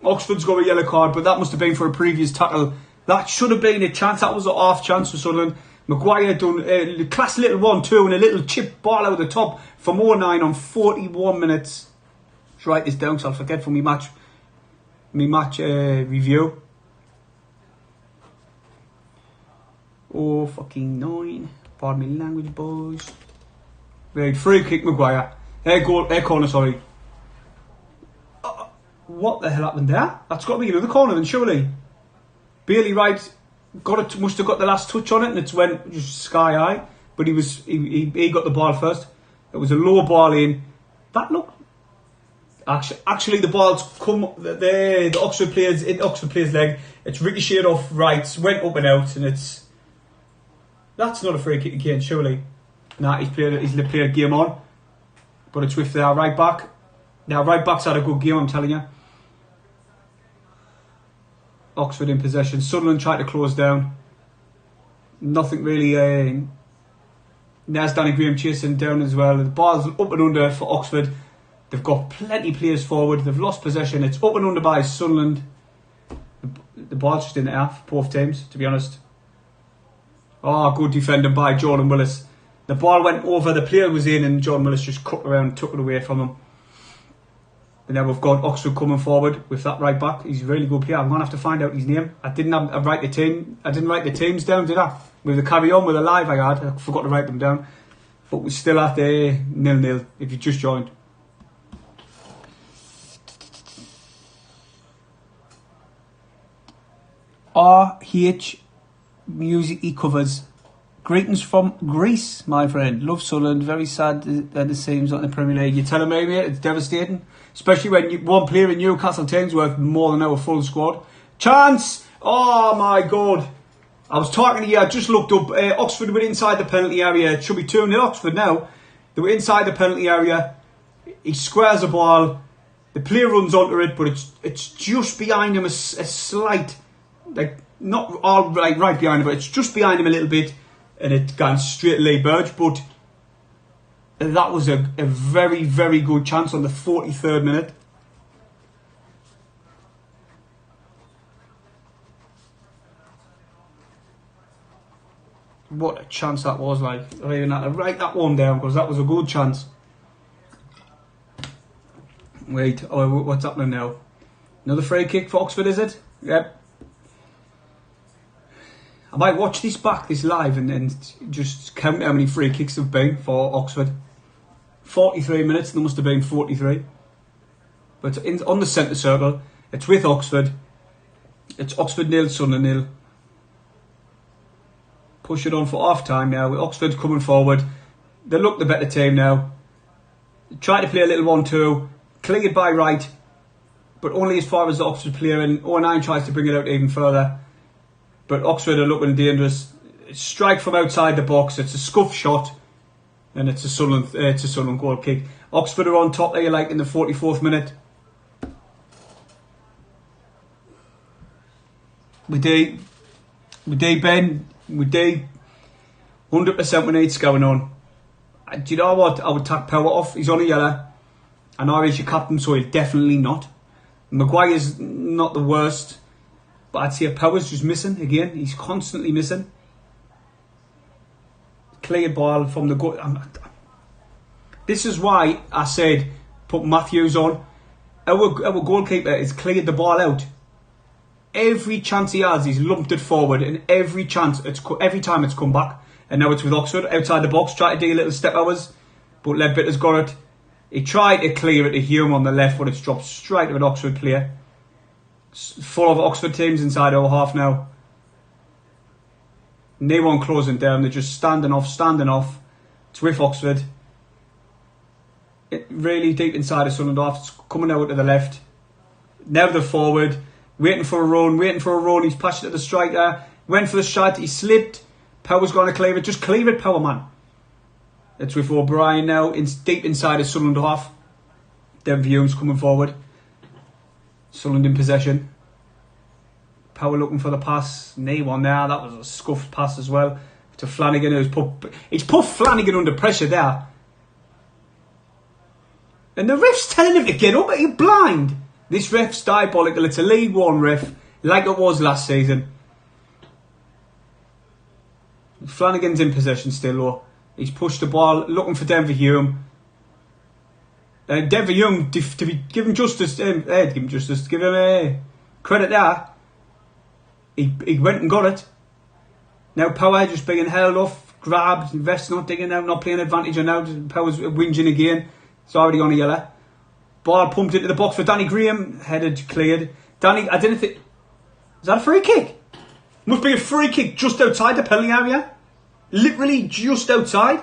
Oxford's got a yellow card, but that must have been for a previous tackle. That should have been a chance. That was an half chance for Sunderland. Maguire done a class little 1-2 and a little chip ball out of the top from 09 on 41 minutes. Let's write this down so I'll forget for me match review. Oh, fucking 9. Pardon me language, boys. Right, free kick Maguire. Air corner, sorry. What the hell happened there? That's got to be another corner then, surely. Bailey Wright must have got the last touch on it and it went just sky high. But he got the ball first. It was a low ball in. That looked... Actually the ball's come... The Oxford player's leg. It's ricocheted off Wright's, went up and out and it's... That's not a free kick again, surely. Nah, he's played game on. But it's with their right back. Their right back's had a good game, I'm telling you. Oxford in possession. Sunderland tried to close down. Nothing really. There's Danny Graham chasing down as well. The ball's up and under for Oxford. They've got plenty of players forward. They've lost possession. It's up and under by Sunderland. The ball's just in the air for both teams, to be honest. Oh, good defending by Jordan Willis. The ball went over, the player was in and Jordan Willis just cut around and took it away from him. And now we've got Oxford coming forward with that right back. He's a really good player. I'm going to have to find out his name. I didn't write the teams down, did I? With the carry on with the live I forgot to write them down. But we're still at 0-0 if you just joined. RH Music he covers. Greetings from Greece, my friend. Love Sunderland. Very sad that the team's not in the Premier League. You're telling me, mate, it's devastating. Especially when one player in Newcastle team's worth more than our full squad. Chance! Oh my God. I was talking to you, I just looked up. Oxford were inside the penalty area. It should be 2-0 Oxford now. They were inside the penalty area. He squares the ball. The player runs onto it, but it's just behind him a slight, like not all right behind him, but it's just behind him a little bit, and it gone straight to Lee Burge. But that was a very, very good chance on the 43rd minute. What a chance that was, like. I even had to write that one down because that was a good chance. Wait, oh, what's happening now? Another free kick for Oxford, is it? Yep. I might watch this back, this live, and just count how many free kicks there have been for Oxford. 43 minutes, there must have been 43. But on the centre circle, it's with Oxford. It's Oxford 0, Sunderland 0. Push it on for half time now, with Oxford coming forward. They look the better team now. Try to play a little 1-2. Cleared by Wright, but only as far as the Oxford player, and 09 tries to bring it out even further. But Oxford are looking dangerous. Strike from outside the box. It's a scuff shot, and it's a Sunderland goal kick. Oxford are on top there, like in the 44th minute. We do, Ben. We do. 100% we need going on. Do you know what? I would take Power off. He's on a yellow. I know he's your captain, so he'll definitely not. Maguire's not the worst, but I'd say Power's just missing again. He's constantly missing. Cleared ball from the goal. This is why I said put Matthews on. Our goalkeeper has cleared the ball out. Every chance he has, he's lumped it forward, and every time it's come back. And now it's with Oxford outside the box, try to do little step overs, but Ledbitter's got it. He tried to clear it to Hume on the left, but it's dropped straight to an Oxford player. Full of Oxford teams inside our half now. No one closing down, they're just standing off. It's with Oxford. It really deep inside of Sunderland half, it's coming out to the left. Now they're forward, waiting for a run, he's passed it to the striker, went for the shot, he slipped. Power's going to clear it, just clear it, Power, man. It's with O'Brien now, deep inside of Sunderland half. Then Hume's coming forward. Sunderland in possession. Power looking for the pass. Knee one there. That was a scuffed pass as well to Flanagan. He's put Flanagan under pressure there. And the ref's telling him to get up. Are you blind? This ref's diabolical. It's a League One ref, like it was last season. Flanagan's in possession still, though. He's pushed the ball, looking for Denver Hume. Denver Hume, to be given justice, give him credit there. He went and got it. Now Power just being held off, grabbed, Vest not digging out, not playing advantage, and now Power's whinging again. It's already on a yellow. Ball pumped into the box for Danny Graham, headed, cleared. Danny, I didn't think... Is that a free kick? Must be a free kick just outside the penalty area. Literally just outside.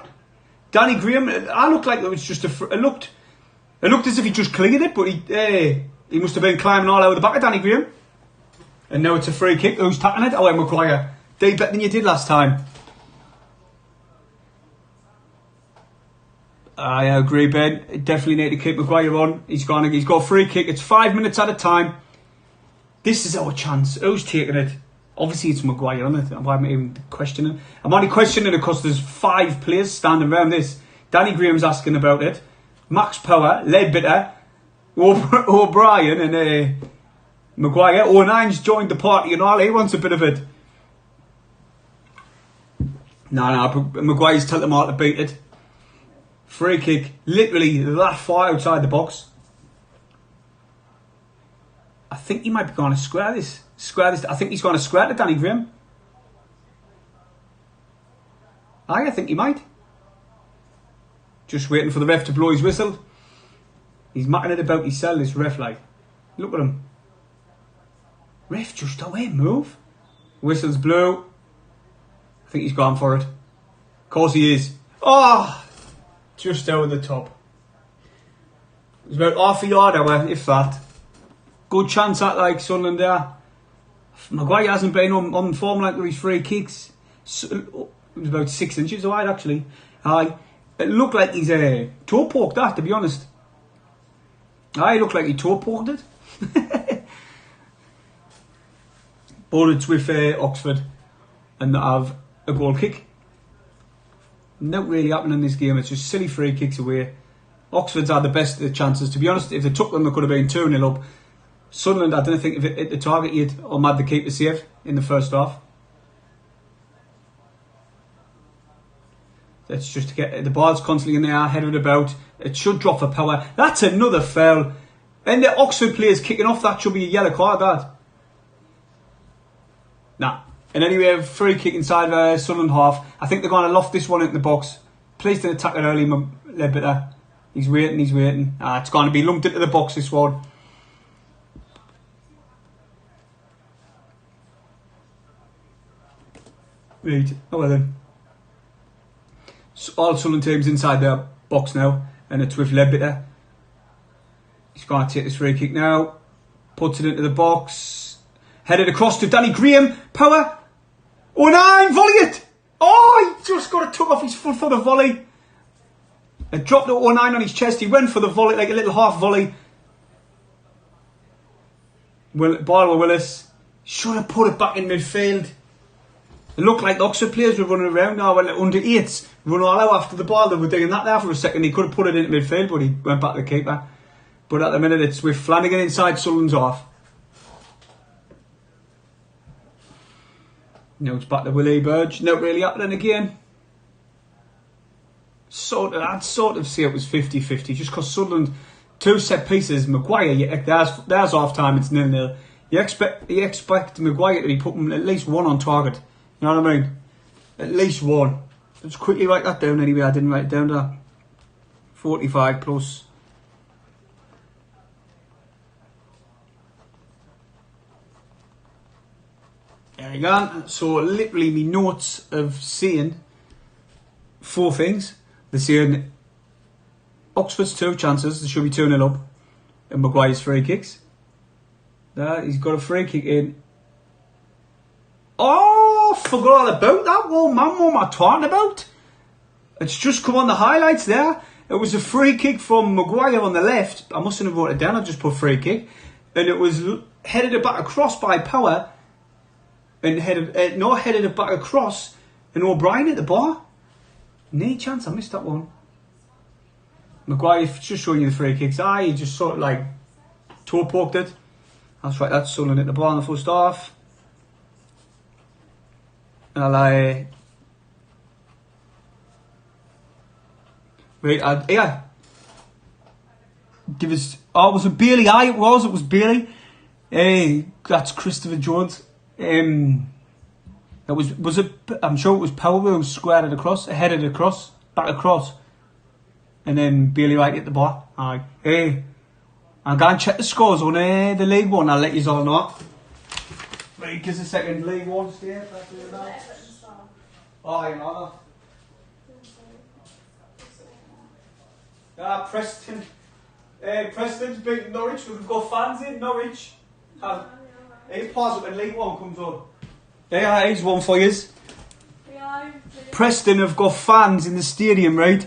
Danny Graham, I looked like it was just it looked as if he just cleared it, but he must have been climbing all over the back of Danny Graham. And now it's a free kick. Who's tapping it? Oh, Maguire. Did better than you did last time. I agree, Ben. Definitely need to keep Maguire on. He's got a free kick. It's 5 minutes at a time. This is our chance. Who's taking it? Obviously, it's Maguire, isn't it? Why am I even questioning? I'm only questioning it because there's 5 players standing around this. Danny Graham's asking about it. Max Power, Ledbitter, O'Brien and Maguire. 09's joined the party and all. He wants a bit of it. No, Maguire's telling them all to beat it. Free kick, literally that far outside the box. I think he might be going to square this. I think he's going to square to Danny Graham. I think he might. Just waiting for the ref to blow his whistle. He's macking it about his cell, this ref, like. Look at him. Ref, just away, move. Whistle's blew. I think he's gone for it. Of course he is. Oh! Just over the top. It was about half a yard away, if that. Good chance at like Sunderland there. Maguire hasn't been on form like with his free kicks. So, it was about 6 inches wide actually. Aye. It looked like he's toe poked that, to be honest. He looked like he toe poked it. But it's with Oxford, and they have a goal kick. Not really happening in this game. It's just silly free kicks away. Oxford's had the best of the chances. To be honest, if they took them, they could have been 2-0 up. Sunderland, I don't think if it hit the target yet, or mad the keeper save in the first half. It's just to get the ball's constantly in the air, headed about. It should drop for power. That's another foul. And the Oxford players kicking off. That should be a yellow card, that. Nah. And anyway, free kick inside Sunderland half. I think they're going to loft this one into the box. Placed an attack it early, Ledbetter. He's waiting. It's going to be lumped into the box, this one. Right. Oh well then. So all Sunderland teams inside their box now. And it's with Ledbetter. He's going to take this free kick now. Puts it into the box. Headed across to Danny Graham. Power. 09, volley it! Oh, he just got it took off his foot for the volley. It dropped to 09 on his chest. He went for the volley, like a little half volley. Ball with Willis. Should have put it back in midfield. It looked like the Oxford players were running around now. When the under 8s run all out after the ball. They were doing that there for a second. He could have put it into midfield, but he went back to the keeper. But at the minute, it's with Flanagan inside, Sunderland's off. Now it's back to Willie Burge. Not really happening again. I'd sort of say it was 50-50. Just because Sunderland, 2 set pieces. Maguire, there's half time. It's 0-0. You expect Maguire to be putting at least one on target. You know what I mean? At least one. Let's quickly write that down anyway. I didn't write it down there. 45 plus. There you go. So literally me notes of saying 4 things. They're saying Oxford's 2 chances. There should be 2-0 up. And Maguire's free kicks. There, he's got a free kick in. Oh, forgot all about that one, man. What am I talking about? It's just come on the highlights there. It was a free kick from Maguire on the left. I mustn't have wrote it down. I just put free kick. And it was headed it back across by Power. And headed it back across. And O'Brien at the bar. No chance, I missed that one. Maguire just showing you the free kicks. He just sort of like toe poked it. That's right, that's Sunderland at the bar in the first half. And I'll wait, yeah. Give us. Oh, was it Bailey? It was Bailey. That's Christopher Jones. That was it. I'm sure it was Power who squared it across, headed it across, back across, and then Bailey right at the bar. Hey, I'm going to check the scores on the League One. I'll let you all know. Right, give us a second. League One, stay. Oh, you know that. Preston. Preston's beating Norwich. We've got fans in Norwich. He pause up and League One comes on. Yeah, here's one for you. Preston have got fans in the stadium, right?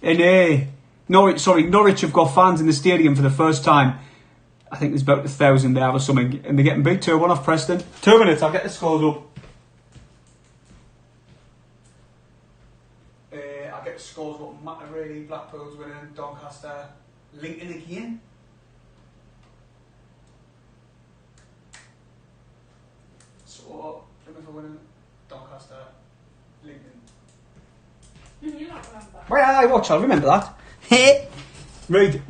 And Norwich have got fans in the stadium for the first time. I think there's about 1,000 there or something. And they're getting beat 2-1 off Preston. 2 minutes, I'll get the scores up. I'll get the scores up. Matterley, Blackpool's winning, Doncaster, Lincoln again. So, Plymouth are winning, Doncaster, Lincoln. You don't remember that. Well, I'll remember that. Right,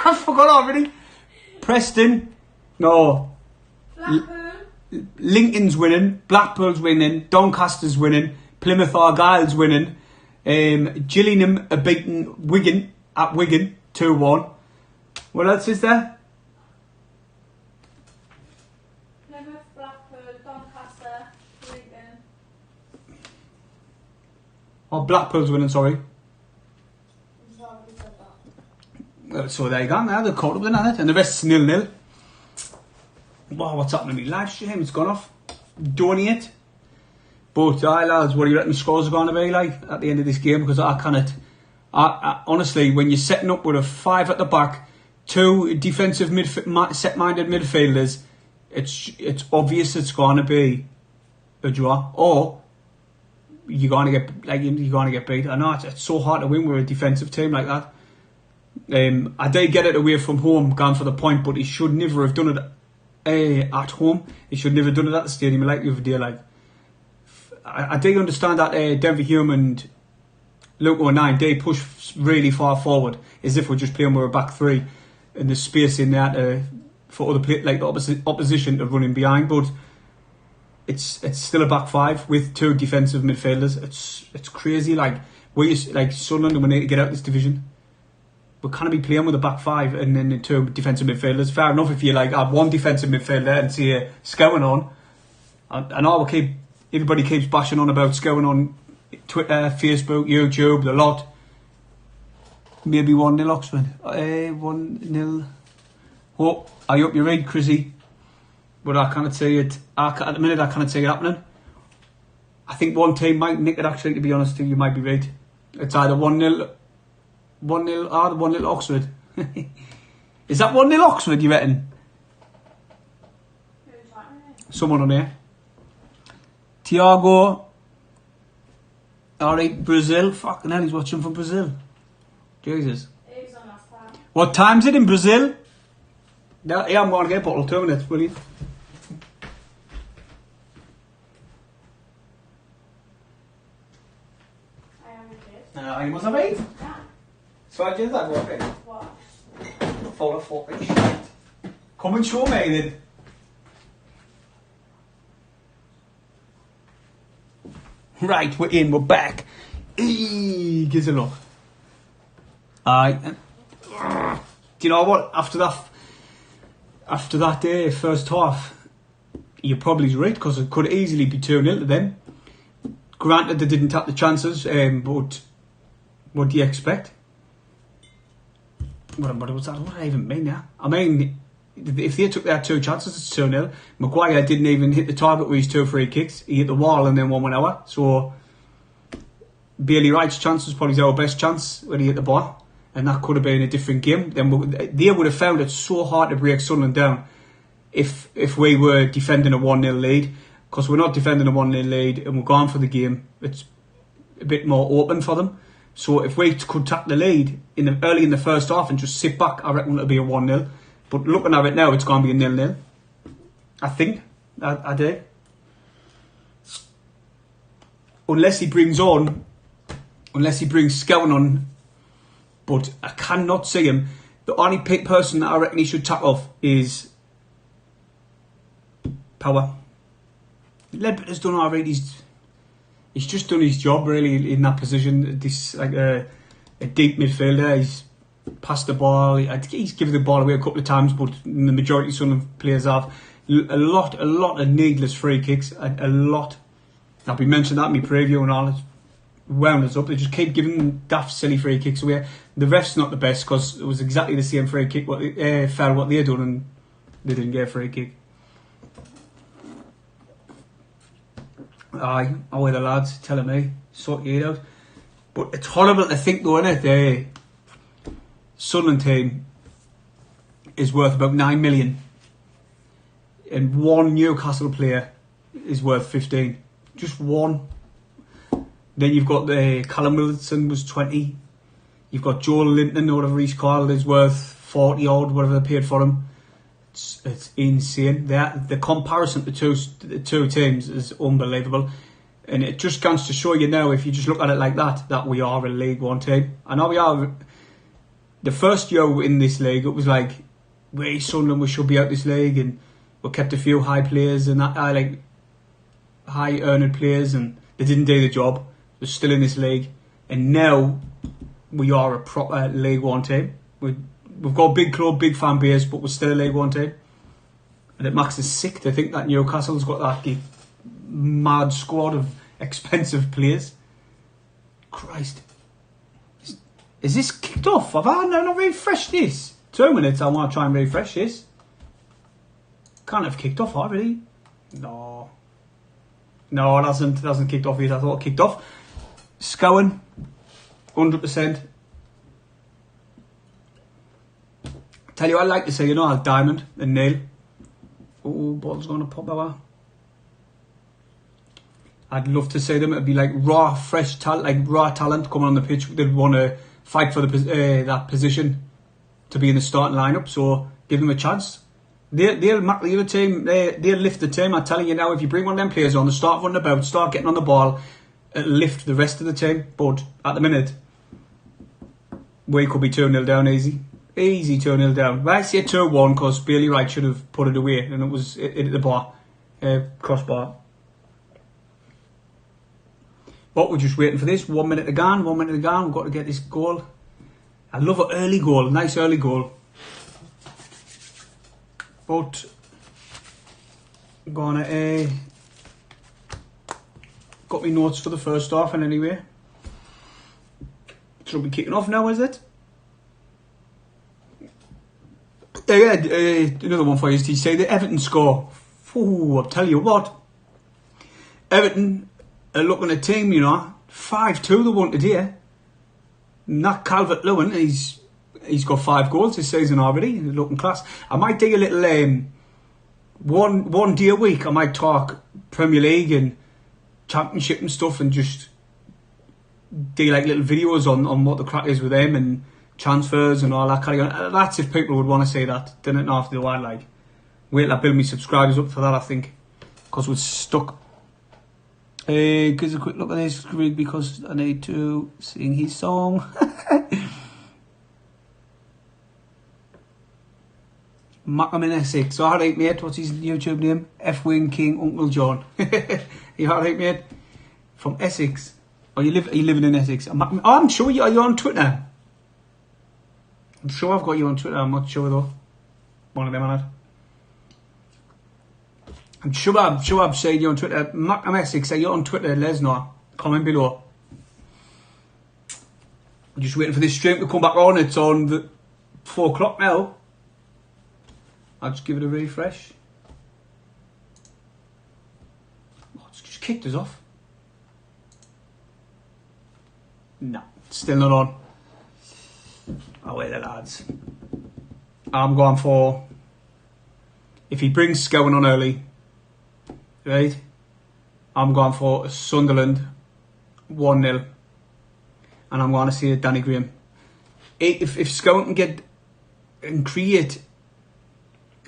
I forgot already. Preston, no. Blackpool. Lincoln's winning, Blackpool's winning, Doncaster's winning, Plymouth Argyle's winning, Gillingham are beating Wigan at Wigan 2-1. What else is there? Plymouth, Blackpool, Doncaster, Wigan. Oh, Blackpool's winning, sorry. So there you go, now they're caught up then, haven't it? And the rest's 0-0. Wow, what's happening to me live stream? It's gone off. Donate. But lads, what do you reckon the scores are going to be like at the end of this game? Because I cannot. I honestly, when you're setting up with a 5 at the back, 2 defensive set-minded midfielders, it's obvious it's going to be a draw, or you're going to get beat. I know it's so hard to win with a defensive team like that. I did get it away from home, gone for the point, but he should never have done it at home. He should never have done it at the stadium like the other day. Like, I do understand that Denver Hume and Luke O'Nien, they push really far forward, as if we're just playing with a back 3, and there's space in there for other like the opposition to run in behind. But it's still a back 5 with 2 defensive midfielders. It's crazy. Like Sunderland, we need to get out this division. We can't be playing with a back 5 and then the 2 defensive midfielders. Fair enough if you have 1 defensive midfielder and see scouting on. I know everybody keeps bashing on about scouting on Twitter, Facebook, YouTube, the lot. Maybe 1-0 Oxford. 1-0. Oh, I hope you're right, Chrissy. But I can't see it. At the minute, I can't see it happening. I think one team might nick it, actually, to be honest. You might be right. It's either 1-0. 1-0 Oxford. Is that 1-0 Oxford, you reckon? Who's that? Someone on here. Tiago. Alright, Brazil. Fucking hell, he's watching from Brazil. Jesus. He was on last time. What time's it in Brazil? Yeah, I'm going to get a bottle. 2 minutes, brilliant. I am with it. You must have 8. Yeah. So I did that, what? What? Full of fucking shit. Come and show me then. Right, we're in, we're back. Gives a look. Do you know what? After that first half, you're probably right, because it could easily be 2-0 to them. Granted, they didn't take the chances, but what do you expect? What was that? What did I even mean now? I mean, if they took their 2 chances, it's 2-0. Maguire didn't even hit the target with his 2 free kicks. He hit the wall and then one went out. So, Bailey Wright's chance was probably our best chance when he hit the ball. And that could have been a different game. Then they would have found it so hard to break Sunderland down if we were defending a 1-0 lead. Because we're not defending a 1-0 lead and we're going for the game. It's a bit more open for them. So if we could tap the lead early in the first half and just sit back, I reckon it'll be a 1-0. But looking at it now, it's going to be a 0-0. I think. I do. Unless he brings Scouten on. But I cannot see him. The only person that I reckon he should tap off is Power. Ledbetter's done alright. He's just done his job really in that position. This like a deep midfielder. He's passed the ball. He's given the ball away a couple of times, but the majority of some players have a lot of needless free kicks. A lot. I've been mentioning that in my preview and all. It's wound us up. They just keep giving daft silly free kicks away. The ref's not the best because it was exactly the same free kick what they done and they didn't get a free kick. Aye, away the lads telling me sort it out. But it's horrible to think though, isn't it? The Sunderland team is worth about 9 million, and one Newcastle player is worth 15. Just one. Then you've got the Callum Wilson was 20. You've got Joel Linton or whatever he's called is worth 40 odd, whatever they paid for him. It's insane. The comparison to the two teams is unbelievable, and it just comes to show you now, if you just look at it like that we are a League One team. I know we are. The first year in this league, it was like we Sunderland, we should be out this league, and we kept a few high players and like high earned players, and they didn't do the job. They're still in this league, and now we are a proper League One team. We've got a big club, big fan base, but we're still a League One team. And it makes us sick to think that Newcastle's got that mad squad of expensive players. Christ. Is this kicked off? Have I not refreshed this? 2 minutes, I want to try and refresh this. Can't have kicked off already. No. No, it hasn't kicked off yet. I thought it kicked off. Scowen, 100%. Tell you what I'd like to say, you know, Al Diamond and Neil. Oh, ball's going to pop out. I'd love to see them. It'd be like raw, fresh talent, like raw talent coming on the pitch. They'd want to fight for that position to be in the starting lineup. So give them a chance. They'll mark the other team. They'll lift the team. I'm telling you now, if you bring one of them players on, they start running about, start getting on the ball, it'll lift the rest of the team. But at the minute, we could be 2-0 down easy. Easy 2-0 down. But I say 2-1 because Bailey Wright should have put it away and it was hit the bar, crossbar. But we're just waiting for this. 1 minute to go. We've got to get this goal. I love an early goal. Nice early goal. But gonna got me notes for the first half and anyway. Should be kicking off now, is it? Yeah, another one for you. He say the Everton score. Ooh, I'll tell you what. Everton are looking at a team, you know, 5-2 they won today. Not Calvert-Lewin, he's got 5 goals this season already. He's looking class. I might do a little one day a week. I might talk Premier League and Championship and stuff, and just do like little videos on what the crack is with them and transfers and all that kind of. That's if people would want to say that. Then it after the while, like wait till I build my subscribers up for that. I think because we're stuck. Gives a quick look at this Greg because I need to sing his song. Mackham in Essex. Alright mate, what's his YouTube name? F-Wing King Uncle John. You alright mate? From Essex. Are you living in Essex? I'm sure you're on Twitter. I'm sure I've got you on Twitter, I'm not sure though. One of them on it. I'm sure I've said you on Twitter. Mackham Essex, are you on Twitter? Let us know. Comment below. I'm just waiting for this stream to come back on. It's on the 4 o'clock now. I'll just give it a refresh. Oh, it's just kicked us off. No, still not on. Oh wait, the lads. I'm going for, if he brings Scowen on early, right, I'm going for Sunderland 1-0, and I'm going to see Danny Graham. If Scowen can get and create,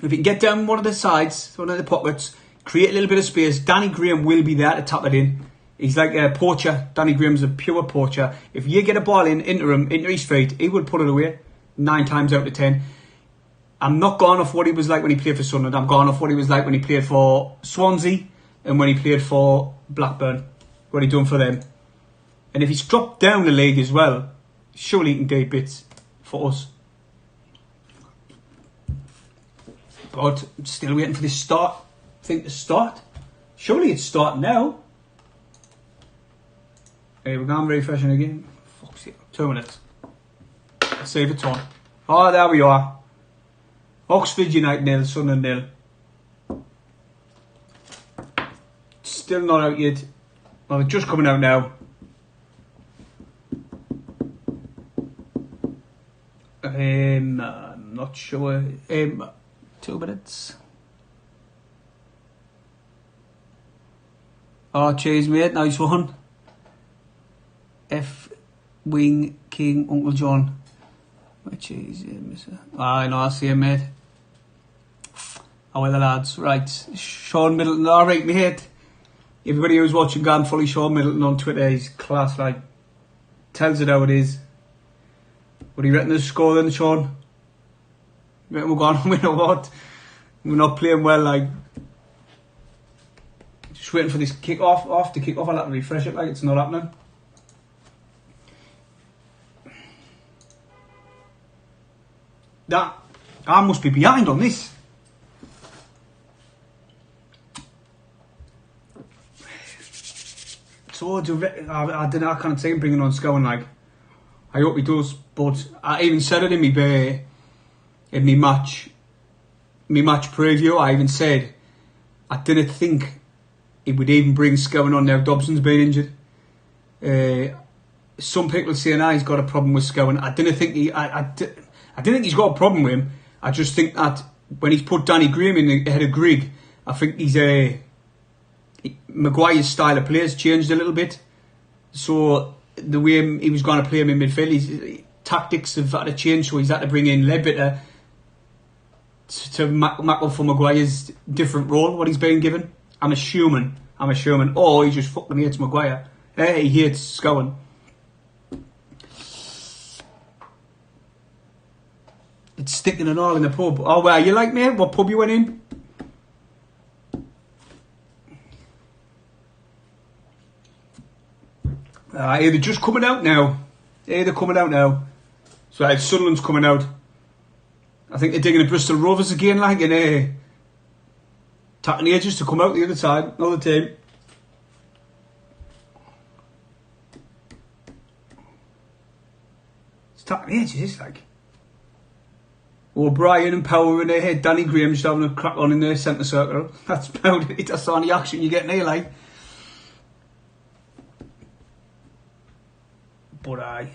if he can get down one of the sides, one of the pockets, create a little bit of space, Danny Graham will be there to tap it in. He's like a poacher. Danny Graham's a pure poacher. If you get a ball into his feet, he will put it away 9 times out of 10. I'm not going off what he was like when he played for Sunderland. I'm going off what he was like when he played for Swansea and when he played for Blackburn. What he done for them. And if he's dropped down the league as well, surely he can do bits for us. But I'm still waiting for this start. To start. Surely it's starting now. Hey, we're going refreshing again. Fuck's it. 2 minutes. Save it on. Oh, there we are. Oxford United 0, Sunderland 0. Still not out yet. Well, it's just coming out now. I'm not sure. 2 minutes. Oh, cheers, mate. Nice one. F-Wing King Uncle John. Which is I know, I see him, mate. How are the lads? Right, Sean Middleton. Alright, mate. Everybody who's watching, go and follow Sean Middleton on Twitter. He's class, like. Tells it how it is. What do you reckon the score then, Sean? You reckon we're going to win or what? We're not playing well, like. Just waiting for this kick off. I'll have to refresh it, like it's not happening. That I must be behind on this. So I don't know. I can't see him bringing on Scowen. Like, I hope he does. But I even said it in my match preview. I even said I didn't think He would even bring Scowen on now. Dobson's been injured. Some people saying he's got a problem with Scowen. I didn't think he's got a problem with him. I just think that when he's put Danny Graham in ahead of Grigg, I think Maguire's style of play has changed a little bit. So the way he was going to play him in midfield, his tactics have had to change. So he's had to bring in Ledbetter to make up for Maguire's different role, what he's been given. I'm assuming. Or he just fucking hates Maguire. He hates Scowen. It's sticking and all in the pub. Oh, well, you like me? What pub you went in? They're just coming out now. So Sunderland's coming out. I think they're digging at Bristol Rovers again, like, and taking ages to come out the other side, another team. It's taking ages, it's like. O'Brien and Power in their head, Danny Graham just having a crack on in their centre circle. That's about it, that's the only action you get there, like. But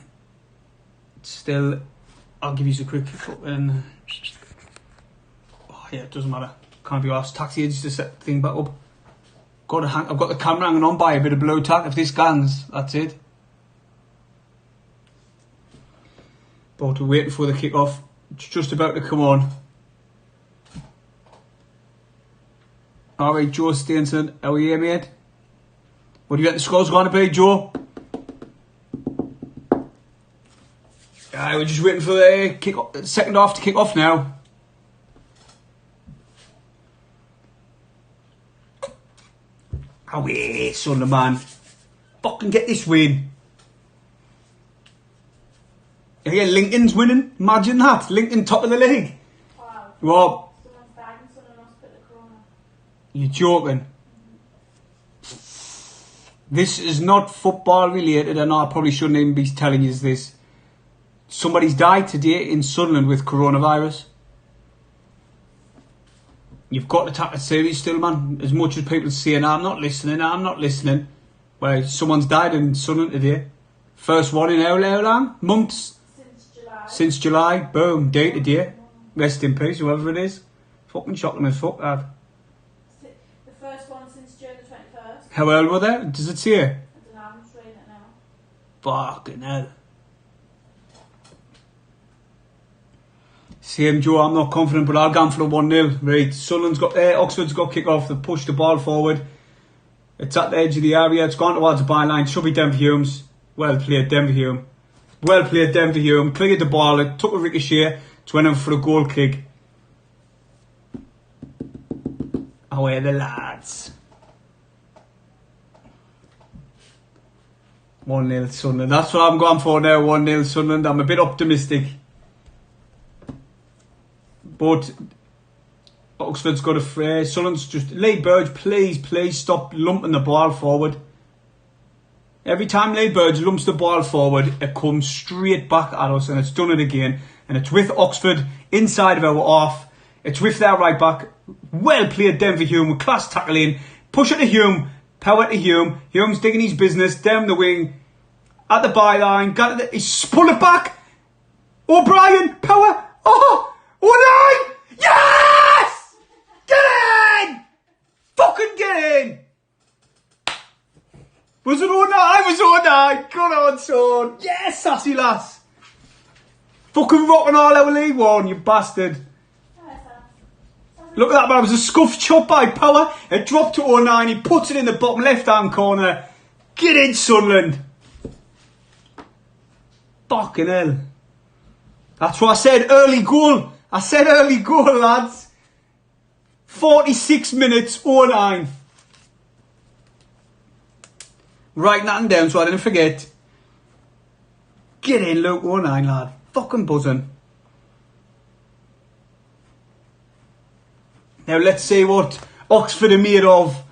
still, I'll give you a quick up and oh yeah, it doesn't matter. Can't be asked. Taxi ages to set the thing back up. I've got the camera hanging on by a bit of blow tack. If this gangs, that's it. But we're waiting for the kick-off. It's just about to come on. Alright, Joe Stainson, how are you, mate? What do you think the score's going to be, Joe? We're just waiting for the second half to kick off now. Oh yeah, Sunderland, man. Fucking get this win. Yeah, Lincoln's winning. Imagine that. Lincoln top of the league. Wow. What? Someone's died and someone else put the corona. You're joking. This is not football related, and I probably shouldn't even be telling you this. Somebody's died today in Sunderland with coronavirus. You've got to take it serious still, man. As much as people saying, I'm not listening. Well, someone's died in Sunderland today. First one in how long? Months? Since July. Boom. Day to day. Rest in peace, whoever it is. Fucking shocking as fuck, that. The first one since June the 21st. How old were they? Does it say? I don't know, I'm just reading it now. Fucking hell. Same, Joe, I'm not confident, but I'll go for the 1-0. Right, Oxford's got kick off. They push the ball forward. It's at the edge of the area. It's gone towards the byline. Should be Denver Humes. Well played, Denver Hume. Cleared the ball. It took a ricochet. It went in for a goal kick. Away the lads. 1-0 Sunderland. That's what I'm going for now. 1-0 Sunderland. I'm a bit optimistic. But Oxford's got a fray. Sunderland's just... Lee Burge, please stop lumping the ball forward. Every time Lee Burge lumps the ball forward, it comes straight back at us, and it's done it again. And it's with Oxford inside of our half. It's with their right back. Well played, Denver Hume, with class tackling. Push it to Hume. Power to Hume. Hume's digging his business down the wing. At the byline. He spun it back. O'Brien. Power. Oh no! Yes! Get in! Fucking get in! Was it 0-9? It was 0-9. Good on, son. Yes, sassy lass. Fucking rocking all our League One, you bastard. Look at that, man. It was a scuffed shot by Power. It dropped to 0-9. He puts it in the bottom left-hand corner. Get in, Sunderland. Fucking hell. That's what I said. Early goal. Lads. 46 minutes, 0-9. Write nothing down so I didn't forget. Get in, Luke, 0-9, lad. Fucking buzzing. Now let's see what Oxford are made of.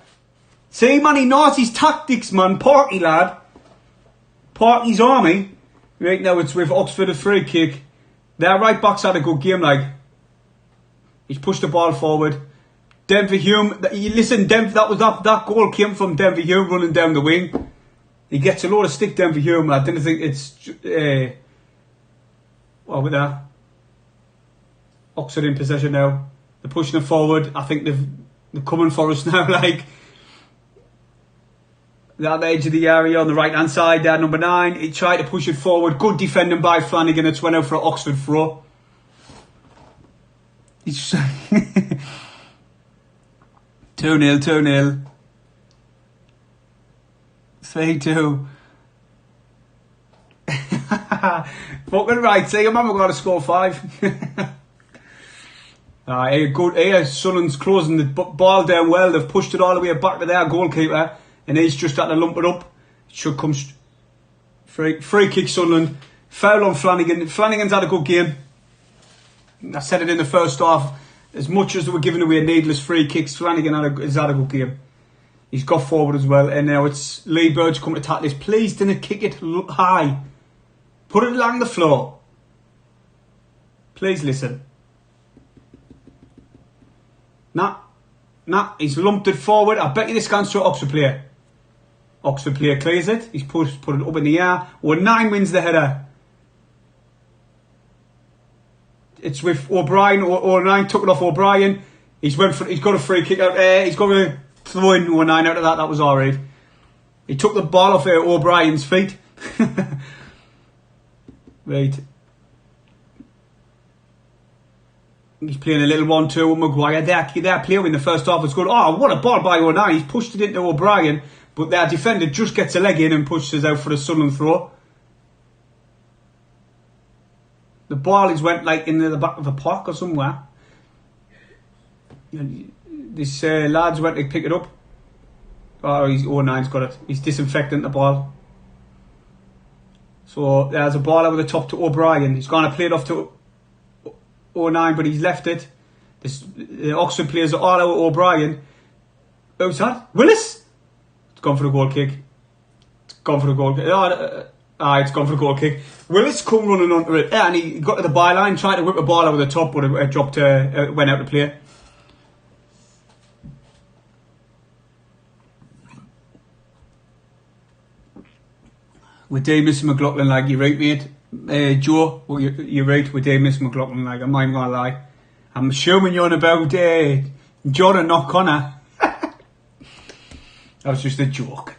See, man, he knows his tactics, man. Parky, lad. Parky's army. Right now it's with Oxford a free kick. Their right back's had a good game, like. He's pushed the ball forward. Denver Hume, listen, that goal came from Denver Hume running down the wing. He gets a lot of stick, Denver Hume. I didn't think it's what with that? Oxford in possession now. They're pushing it forward. I think they're coming for us now. Like they're at the edge of the area on the right hand side there, number 9. He tried to push it forward. Good defending by Flanagan. It's went out for an Oxford throw. He's 2-0, 2-0. 3-2. Fucking right, see, I'm got to score 5. Here, Sunderland's closing the ball down well. They've pushed it all the way back to their goalkeeper, and he's just had to lump it up. Should come free kick Sunderland. Foul on Flanagan. Flanagan's had a good game. I said it in the first half. As much as they were giving away needless free kicks, Flanagan has had a good game. He's got forward as well, and now it's Lee Bird's come to tackle this. Please don't kick it high. Put it along the floor. Please listen. Nah, he's lumped it forward. I bet you this goes to an Oxford player. Oxford player clears it. He's put it up in the air. 9 wins the header. It's with O'Brien. 9 took it off O'Brien. He's got a free kick out there. He's got a throw in 9 out of that. That was alright. He took the ball off O'Brien's feet. Right. He's playing a little 1-2 with Maguire. Their player in the first half was good. Oh, what a ball by 9. He's pushed it into O'Brien, but their defender just gets a leg in and pushes out for a Sunderland throw. The ball is went like into the back of a park or somewhere. This lad's went to pick it up. Oh, 9's got it. He's disinfecting the ball. So there's a ball over the top to O'Brien. He's going to play it off to 9, but he's left it. The Oxford players are all out O'Brien. Who's that? Willis? It's gone for the goal kick. It's gone for the goal kick. It's gone for the goal kick. Willis come running onto it, and he got to the byline, tried to whip a ball over the top, but it dropped. Went out to play. We do miss McLaughlin, like you're right, mate. Joe, well, you're right. We do miss McLaughlin, like I'm not even gonna lie. I'm assuming you're on about John and not Connor. That was just a joke.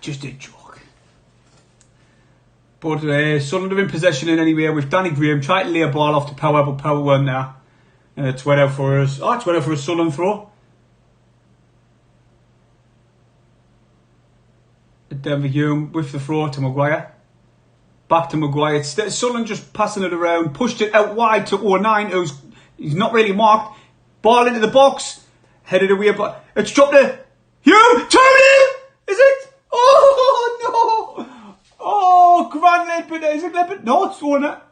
But Sunderland are in possession in anyway with Danny Graham trying to lay a ball off to Power, but Power weren't there. And it's went out for us. Oh, it's went out for a Sunderland throw. Denver Hume with the throw to Maguire. Back to Maguire. Sunderland just passing it around. Pushed it out wide to 9, he's not really marked. Ball into the box. Headed away, but it's dropped to Hume. 2-0! Is it? Oh, no! Oh, Grant Ledbetter. Is it Ledbetter? No, it's Warner.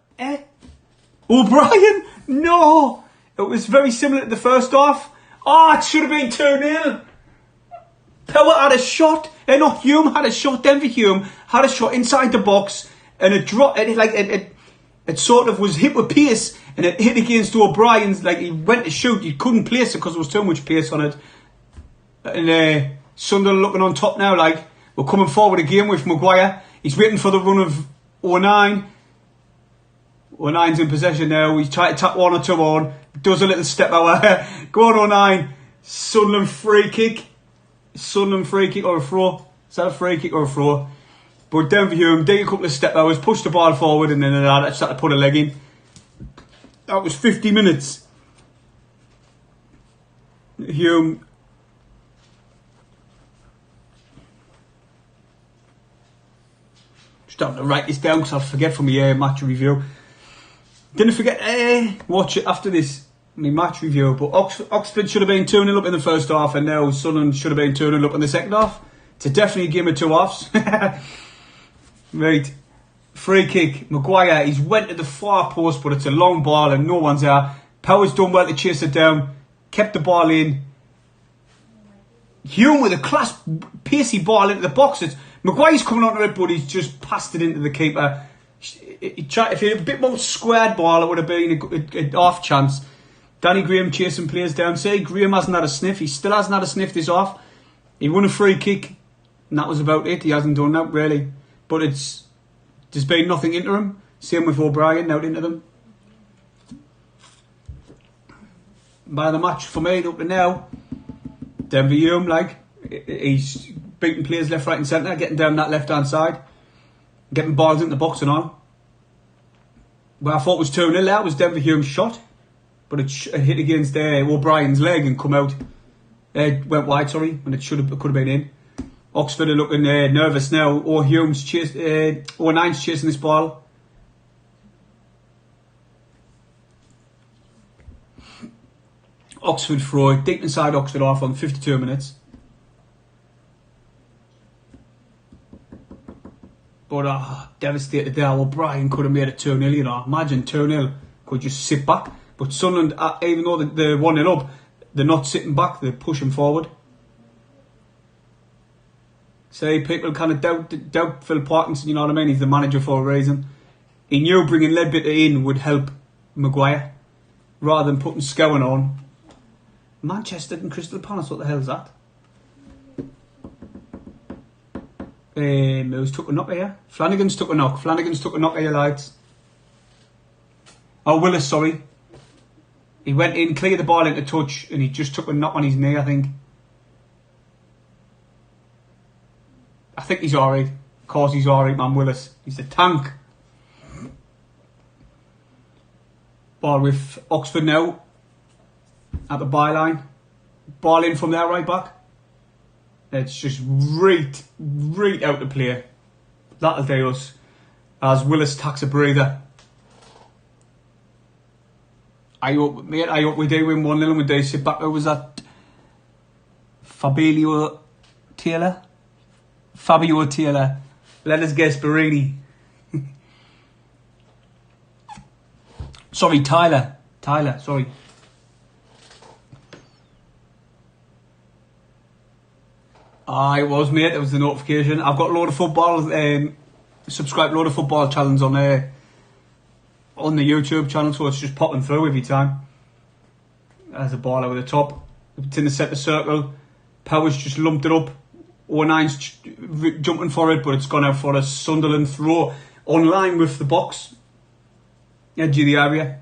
O'Brien? No! It was very similar to the first half. Oh, it should have been 2-0. Power had a shot. Not Hume had a shot. Denver Hume had a shot inside the box, and it dropped. It sort of was hit with pace, and it hit against O'Brien's. Like he went to shoot, he couldn't place it because there was too much pace on it. And Sunderland looking on top now. Like we're coming forward again with Maguire. He's waiting for the run of 9. 9's in possession now. He's trying to tap 1 or 2 on. Does a little step out. Go on 9. Sunderland free kick. Sunderland free kick or a throw. Is that a free kick or a throw? But Denver Hume did a couple of step hours, pushed the ball forward, and then they started to put a leg in. That was 50 minutes. Hume. Just having to write this down because I'll forget from my match review. Didn't forget, watch it after this. My match review, but Oxford should have been 2-0 up in the first half, and now Sunderland should have been 2-0 up in the second half. It's definitely a game of 2 halves. Right, free kick. Maguire, he's went to the far post, but it's a long ball and no one's there. Power's done well to chase it down, kept the ball in. Hume with a class pacey ball into the box. Maguire's coming onto it, but he's just passed it into the keeper. He tried, if he had a bit more squared ball, it would have been a half chance. Danny Graham chasing players down. See, Graham hasn't had a sniff. He still hasn't had a sniff this off. He won a free kick, and that was about it. He hasn't done that, really. But there's been nothing into him. Same with O'Brien, out into them. Man of the match for me, up to now, Denver Hume, like, he's beating players left, right and centre, getting down that left-hand side, getting balls into the box and on. Well, I thought it was 2-0 there, was Denver Hume's shot, but it hit against O'Brien's leg and come out. Went wide, sorry, when it could have been in. Oxford are looking nervous now. O'Nine's chasing this ball. Oxford throw, deep inside Oxford half on 52 minutes. But devastated there. O'Brien could have made it 2-0, you know. Imagine 2-0. Could just sit back. But Sunderland, even though they're 1-0 up, they're not sitting back, they're pushing forward. Say people kind of doubt Phil Parkinson, you know what I mean? He's the manager for a reason. He knew bringing Ledbetter in would help Maguire, rather than putting Scowen on. Manchester and Crystal Palace, what the hell's that? Who's took a knock here? Flanagan's took a knock. Flanagan's took a knock here, lads. Oh, Willis, sorry. He went in, cleared the ball into touch, and he just took a knock on his knee, I think. I think he's alright. Of course he's alright, man, Willis. He's a tank. Ball with Oxford now. At the byline. Ball in from their right back. It's just right out to play. That'll do us. As Willis tacks a breather. I hope we do win 1-0 and we do sit back. Who was that? Fabio Taylor? Let us guess, Barini. Sorry, Tyler, sorry. It was, mate. It was the notification. I've got a load of football. Subscribe to a load of football channels on the YouTube channel, so it's just popping through every time. There's a ball over the top. It's in the centre circle. Power's just lumped it up. O'Nine's jumping for it, but it's gone out for a Sunderland throw on line with the box. Edge of the area.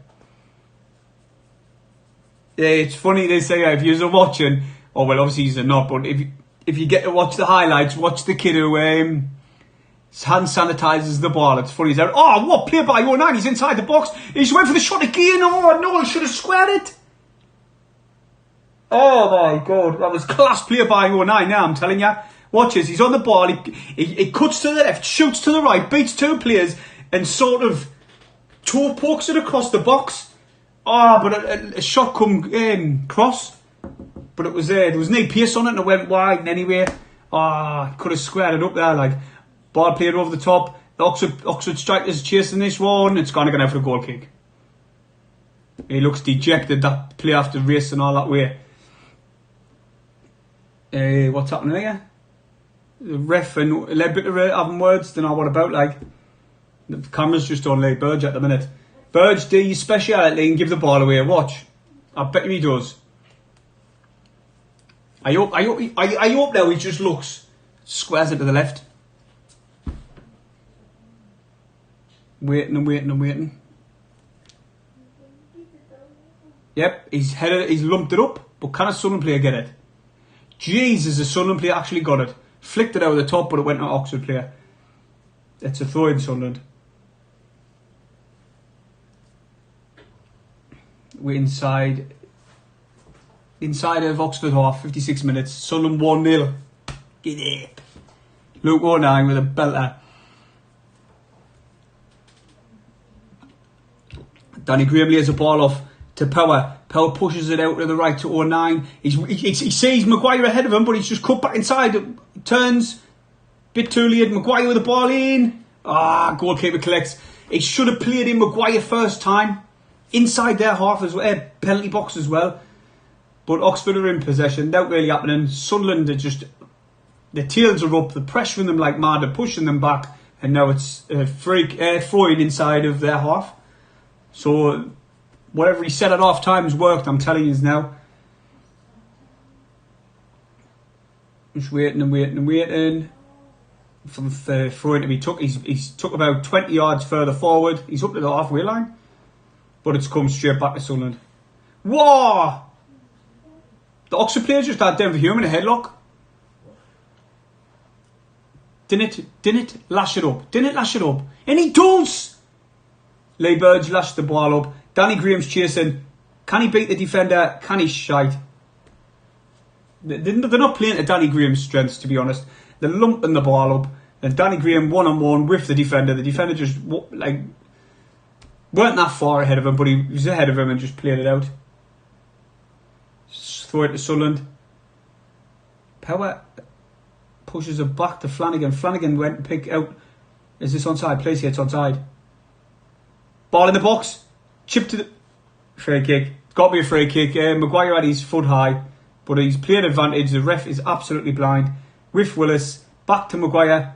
Yeah, it's funny they say if you're watching. Oh well, obviously you're not, but if you get to watch the highlights, watch the kid who hand sanitises the ball. It's funny. He's out. Oh, what play by O'Nine? He's inside the box. He's went for the shot again. Oh no, he should have squared it. Oh my god, that was class play by O'Nine. Now I'm telling you. Watch this. He's on the ball. He cuts to the left, shoots to the right, beats two players, and sort of toe pokes it across the box. But a shot come cross. But it was there was no pace on it and it went wide and anyway. Could have squared it up there, like. Ball played over the top. The Oxford strikers chasing this one. It's going to go out for a goal kick. He looks dejected, that play after racing all that way. What's happening here? The ref and Ledbetter having words. Don't know what about, like. The camera's just on Lee Burge at the minute. Burge, do your speciality and give the ball away. Watch. I bet he does. I hope now he just looks. Squares it to the left. Waiting. Yep, he's lumped it up, but can a Sunderland player get it? Jesus, a Sunderland player actually got it. Flicked it over the top, but it went to an Oxford player. It's a throw in Sunderland. We're inside of Oxford half, 56 minutes. Sunderland 1-0. Get it. Luke O'Nine with a belter. Danny Graham lays the ball off to Power. Power pushes it out to the right to O'Nine. He sees Maguire ahead of him, but he's just cut back inside. Turns. Bit too late. Maguire with the ball in. Goalkeeper collects. He should have played in Maguire first time. Inside their half as well. Penalty box as well. But Oxford are in possession. Not really happening. Sunderland are just... The tails are up. They're pressuring them like mad. They're pushing them back. And now it's throw-in inside of their half. So Whatever he said at half time's worked, I'm telling you now. Just waiting and waiting and waiting for the throw in to be took. He's took about 20 yards further forward. He's up to the halfway line. But it's come straight back to Sunderland. Whoa! The Oxford players just had Denver Hume in a headlock. Didn't lash it up. Didn't lash it up. And he does! Lee Burge lashed the ball up. Danny Graham's chasing. Can he beat the defender? Can he shite? They're not playing to Danny Graham's strengths, to be honest. They're lumping the ball up. And Danny Graham one-on-one with the defender. The defender just, like, weren't that far ahead of him, but he was ahead of him and just played it out. Just throw it to Sunderland. Power pushes it back to Flanagan. Flanagan went to pick out. Is this onside? Place here, it's onside. Ball in the box. Chip to the free kick. It's got to be a free kick. Maguire had his foot high, but he's played advantage. The ref is absolutely blind. With Willis, back to Maguire.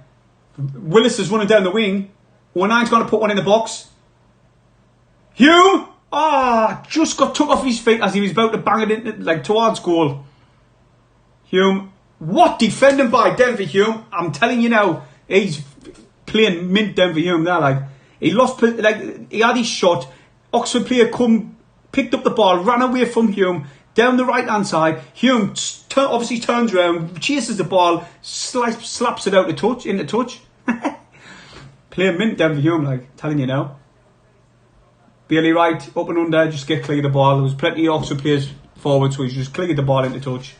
Willis is running down the wing. 19's going to put one in the box. Hume! Just got took off his feet as he was about to bang it in, like, towards goal. Hume. What defending by Denver Hume? I'm telling you now, he's playing mint Denver Hume there, like. He lost, like, he had his shot. Oxford player picked up the ball, ran away from Hume, down the right hand side. Hume obviously turns around, chases the ball, slaps it out into touch. Playing mint Denver Hume, like, telling you now. Bailey Wright, up and under, just get clear of the ball. There was plenty of Oxford players forward, so he just cleared the ball into touch.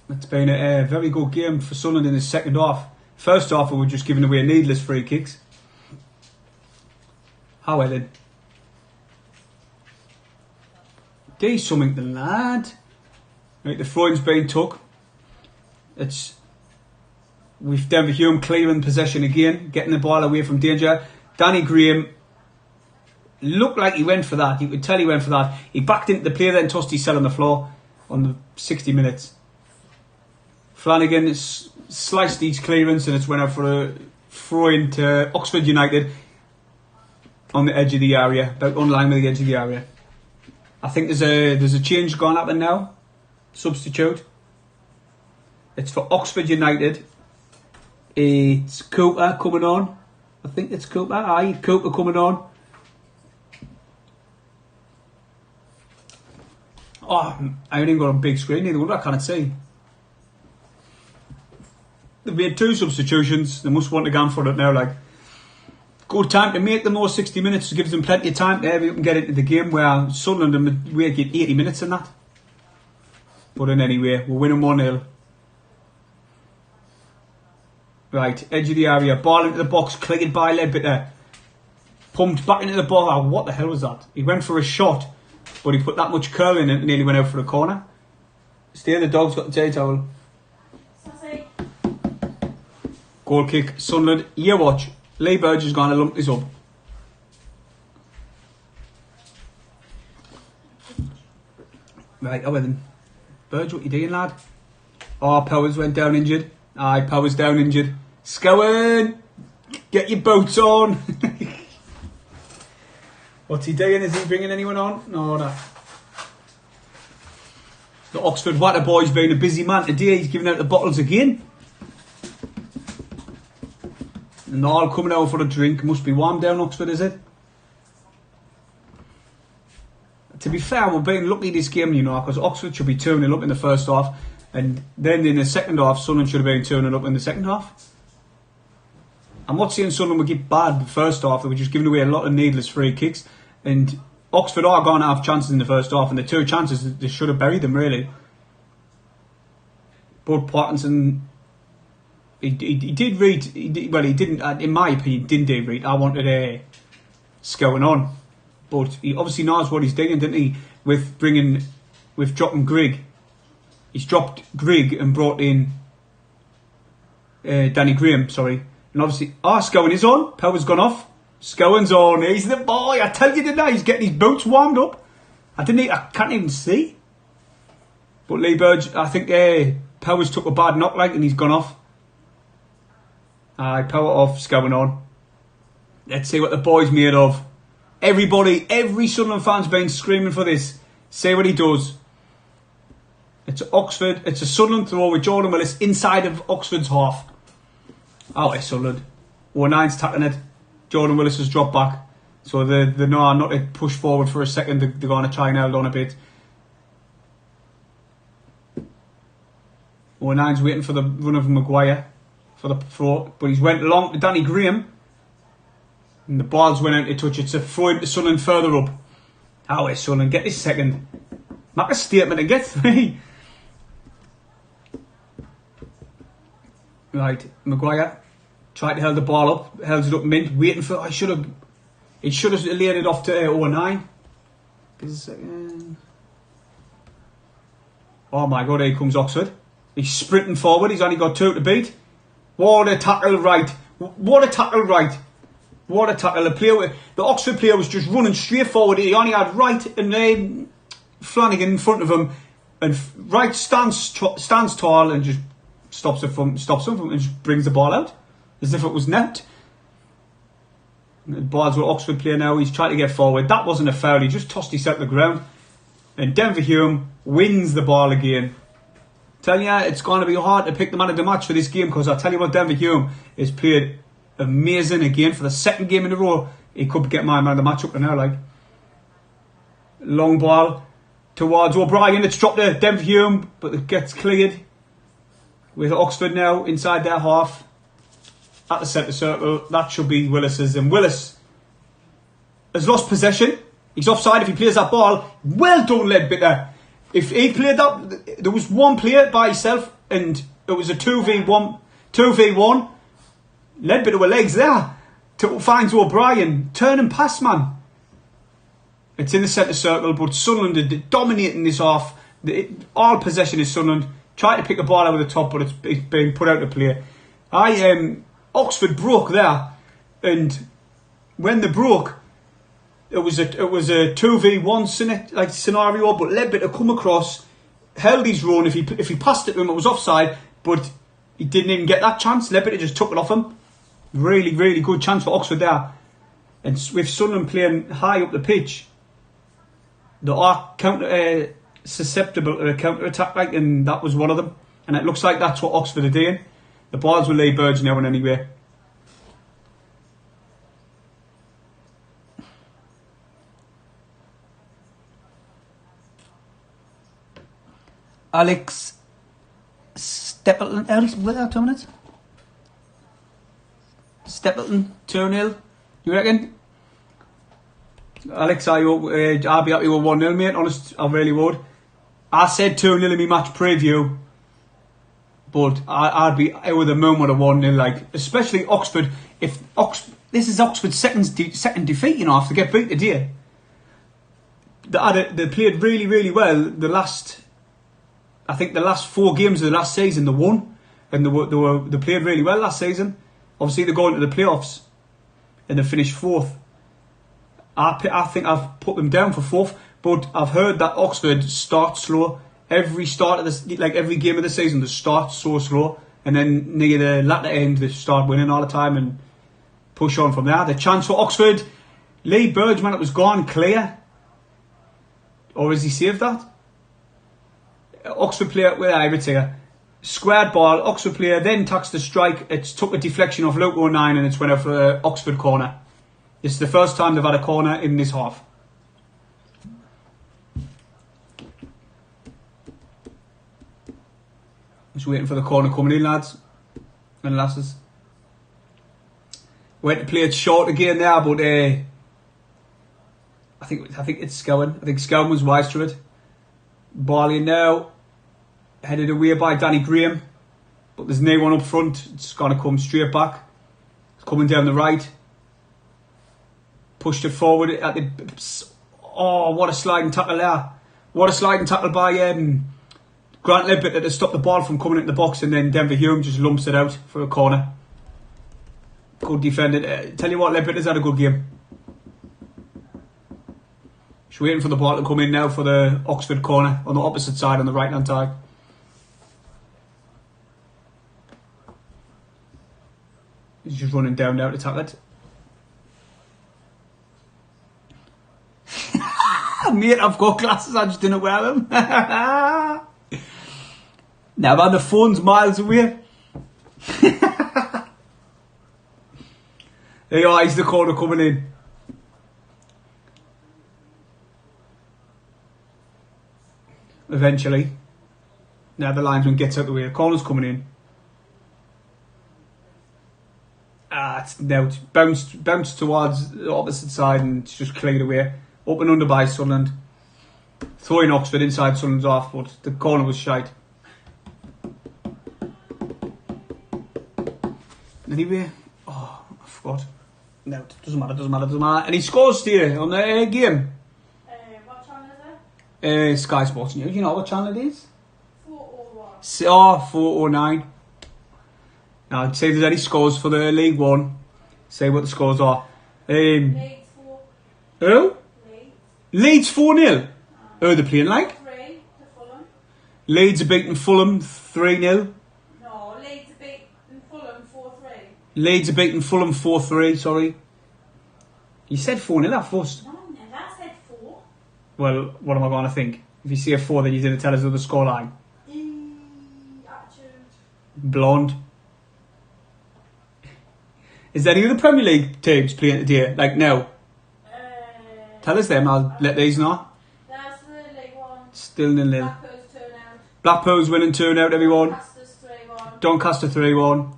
It's been a very good game for Sunderland in the second half. First half, we were just giving away needless free kicks. However, there's something to lad. Right, the throw-in's been took. It's with Denver Hume clearing possession again, getting the ball away from danger. Danny Graham looked like he went for that. You could tell he went for that. He backed into the player, then tossed his cell on the floor on the 60 minutes. Flanagan sliced each clearance and it's went out for a throw into Oxford United on the edge of the area, about on line with the edge of the area. I think there's a change going to happen now. Substitute. It's for Oxford United. It's Cooper coming on. I think it's Cooper. Aye, Cooper coming on. Oh, I ain't got a big screen either. I can't see. They've made 2 substitutions. They must want to go for it now. Like, good time to make them more 60 minutes. Gives them plenty of time to hurry up and get into the game. Where Sunderland we get 80 minutes in that. But in any way, we're winning 1-0. Right, edge of the area, ball into the box, cleared by Ledbetter. Pumped back into the ball. Oh, what the hell was that? He went for a shot, but he put that much curl in it and nearly went out for a corner. Stay, the dog's got the tea towel. Sassy. Goal kick, Sunderland. You watch. Lee Burge is going to lump this up. Right, well then. Burge, what you doing, lad? Oh, Powers went down injured. Aye, Powers down injured. Scowen! Get your boots on! What's he doing? Is he bringing anyone on? No, no. The Oxford Water boy's been a busy man today. He's giving out the bottles again. And they're all coming out for a drink. Must be warm down Oxford, is it? To be fair, we're being lucky this game, you know, because Oxford should be 2-0 up in the first half. And then in the second half, Sunderland should have been 2-0 up in the second half. I'm not saying Sunderland would get bad the first half. They were just giving away a lot of needless free kicks. And Oxford are going to have chances in the first half. And the 2 chances, they should have buried them, really. Bud Parkinson, he did read. He didn't, in my opinion, didn't read. I wanted going on. But he obviously knows what he's doing, didn't he? With dropping Grigg. He's dropped Grigg and brought in Danny Graham, sorry. And obviously, Scowen is on. Power's gone off. Scowen's on. He's the boy. I tell you today, he's getting his boots warmed up. I can't even see. But Lee Burge, I think Powers took a bad knock, like, and he's gone off. Power off, Scowen on. Let's see what the boy's made of. Everybody, every Sunderland fan's been screaming for this. See what he does. It's Oxford. It's a Sunderland throw with Jordan Willis inside of Oxford's half. Out of Sunderland. 09's tackling it. Jordan Willis has dropped back. So they know not to push forward for a second. They're going to try and hold on a bit. 09's waiting for the run of Maguire for the throw. But he's went long to Danny Graham. And the ball's went out to touch it. So throw him to Sunderland further up. Out of Sunderland. Get this second. Make a statement and get 3. Right, Maguire tried to hold the ball up, held it up mint, waiting for. It should have laid it off to 09. Oh my God! Here comes Oxford. He's sprinting forward. He's only got 2 to beat. What a tackle! Right, what a tackle! Right, what a tackle! The Oxford player was just running straight forward. He only had Wright and Flanagan in front of him, and Wright stands tall and just stops him from and just brings the ball out as if it was net. The ball's with Oxford player now. He's trying to get forward. That wasn't a foul. He just tossed his out the ground, and Denver Hume wins the ball again. Tell you, it's going to be hard to pick the man of the match for this game, because I tell you what, Denver Hume has played amazing again for the second game in a row. He could get my man of the match up to now. Like, long ball towards O'Brien. It's dropped to Denver Hume, but it gets cleared. With Oxford now inside their half at the centre circle. That should be Willis's, and Willis has lost possession. He's offside if he plays that ball. Well done, Ledbetter. If he played that, there was one player by himself and it was a 2v1. Ledbetter with legs there to find O'Brien. Turn and pass, man. It's in the centre circle, but Sunderland are dominating this half. All possession is Sunderland. Tried to pick the ball out of the top, but it's been put out of play. Oxford broke there, and when they broke, it was a 2v1 scenario. But Ledbetter come across, held his run. If he passed it to him, it was offside. But he didn't even get that chance. Ledbetter just took it off him. Really, really good chance for Oxford there. And with Sunderland playing high up the pitch, they are susceptible to a counter-attack, and that was one of them. And it looks like that's what Oxford are doing. The ball's with Lee Burge now and anyway. Alex Stapleton, 2 minutes? Stapleton, 2-0, you reckon? Alex, I'll be happy with 1-0, mate. Honest, I really would. I said 2-0 in my match preview, but I'd be out with the moon with a 1-0. Like, especially Oxford. If this is Oxford's second defeat, you know, after get beat today. They played really, really well. The last 4 games of the last season they won, and they played really well last season. Obviously, they're going to the playoffs, and they finished 4th. I think I've put them down for 4th, but I've heard that Oxford start slow. Every start of this, like every game of the season, they start so slow, and then near the latter end, they start winning all the time and push on from there. The chance for Oxford, Lee Burge, man, it was gone clear, or has he saved that? Oxford player, where I would say, squared ball. Oxford player then tacks the strike. It's took a deflection off Luke 09 and it's went out for Oxford corner. It's the first time they've had a corner in this half. Just waiting for the corner coming in, lads and lasses. Went to play it short again there, but I think it's Scowen. I think Scowen was wise to it. Ball in now, headed away by Danny Graham, but there's no one up front. It's going to come straight back. It's coming down the right. Pushed it forward at the. Oh, what a sliding tackle there! What a sliding tackle by Grant Ledbetter to stop the ball from coming into the box, and then Denver Hume just lumps it out for a corner. Good defended. Tell you what, Ledbetter's had a good game. Just waiting for the ball to come in now for the Oxford corner on the opposite side, on the right hand side. He's just running down now to tackle it. Mate, I've got glasses, I just didn't wear them. Now, man, the phone's miles away. There you are, he's the corner coming in. Eventually. Now the linesman gets out the way. The corner's coming in. It's now bounced towards the opposite side and it's just cleared away. Up and under by Sunderland. Throwing Oxford inside Sunderland's half, but the corner was shite. Anyway, I forgot. No, it doesn't matter. And he scores here on the game. What channel is it? Sky Sports News. You know what channel it is? 401. 409. Now, I'd say if there's any scores for the League One, say what the scores are. Leeds 4. Who? Leeds. Leeds 4-0. Who are they playing like? 3 to Fulham. Leeds are beating Fulham 3-0. No, Leeds are beating Fulham 4-3. Leeds are beating Fulham 4-3, sorry. You said 4-0 at first. No, I said 4. Well, what am I going to think? If you see a 4, then you didn't tell us the scoreline. Attitude. Blonde. Is there any other Premier League teams playing today? Like now? Tell us them, I'll let these know. That's the League One. Still 0-0. Blackpool's 2-0. Blackpool's winning 2-0, everyone. Doncaster's 3-1. Doncaster 3-1.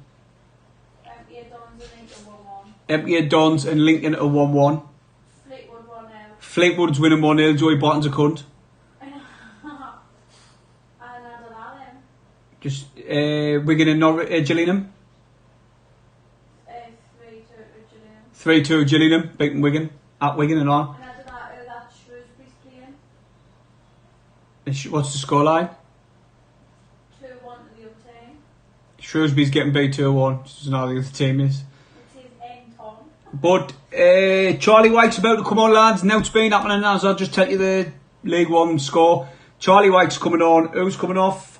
Empty at Dons and Lincoln 1-1. Empty at Dons and Lincoln at 1-1. Fleetwood 1-0. Fleetwood's winning 1-0. Joey Barton's a cunt. And I don't know them. Just Wigan and Gillingham. 3-2 at Gillingham. 3-2 Gillingham, beating Wigan. At Wigan and all. And I don't know who that Shrewsbury's playing. What's the scoreline? 2-1 to the other team. Shrewsbury's getting beat 2-1. Just know the other team is. It is Enton. But Charlie White's about to come on, lads. Now it's been happening as I'll just tell you the League One score. Charlie White's coming on. Who's coming off?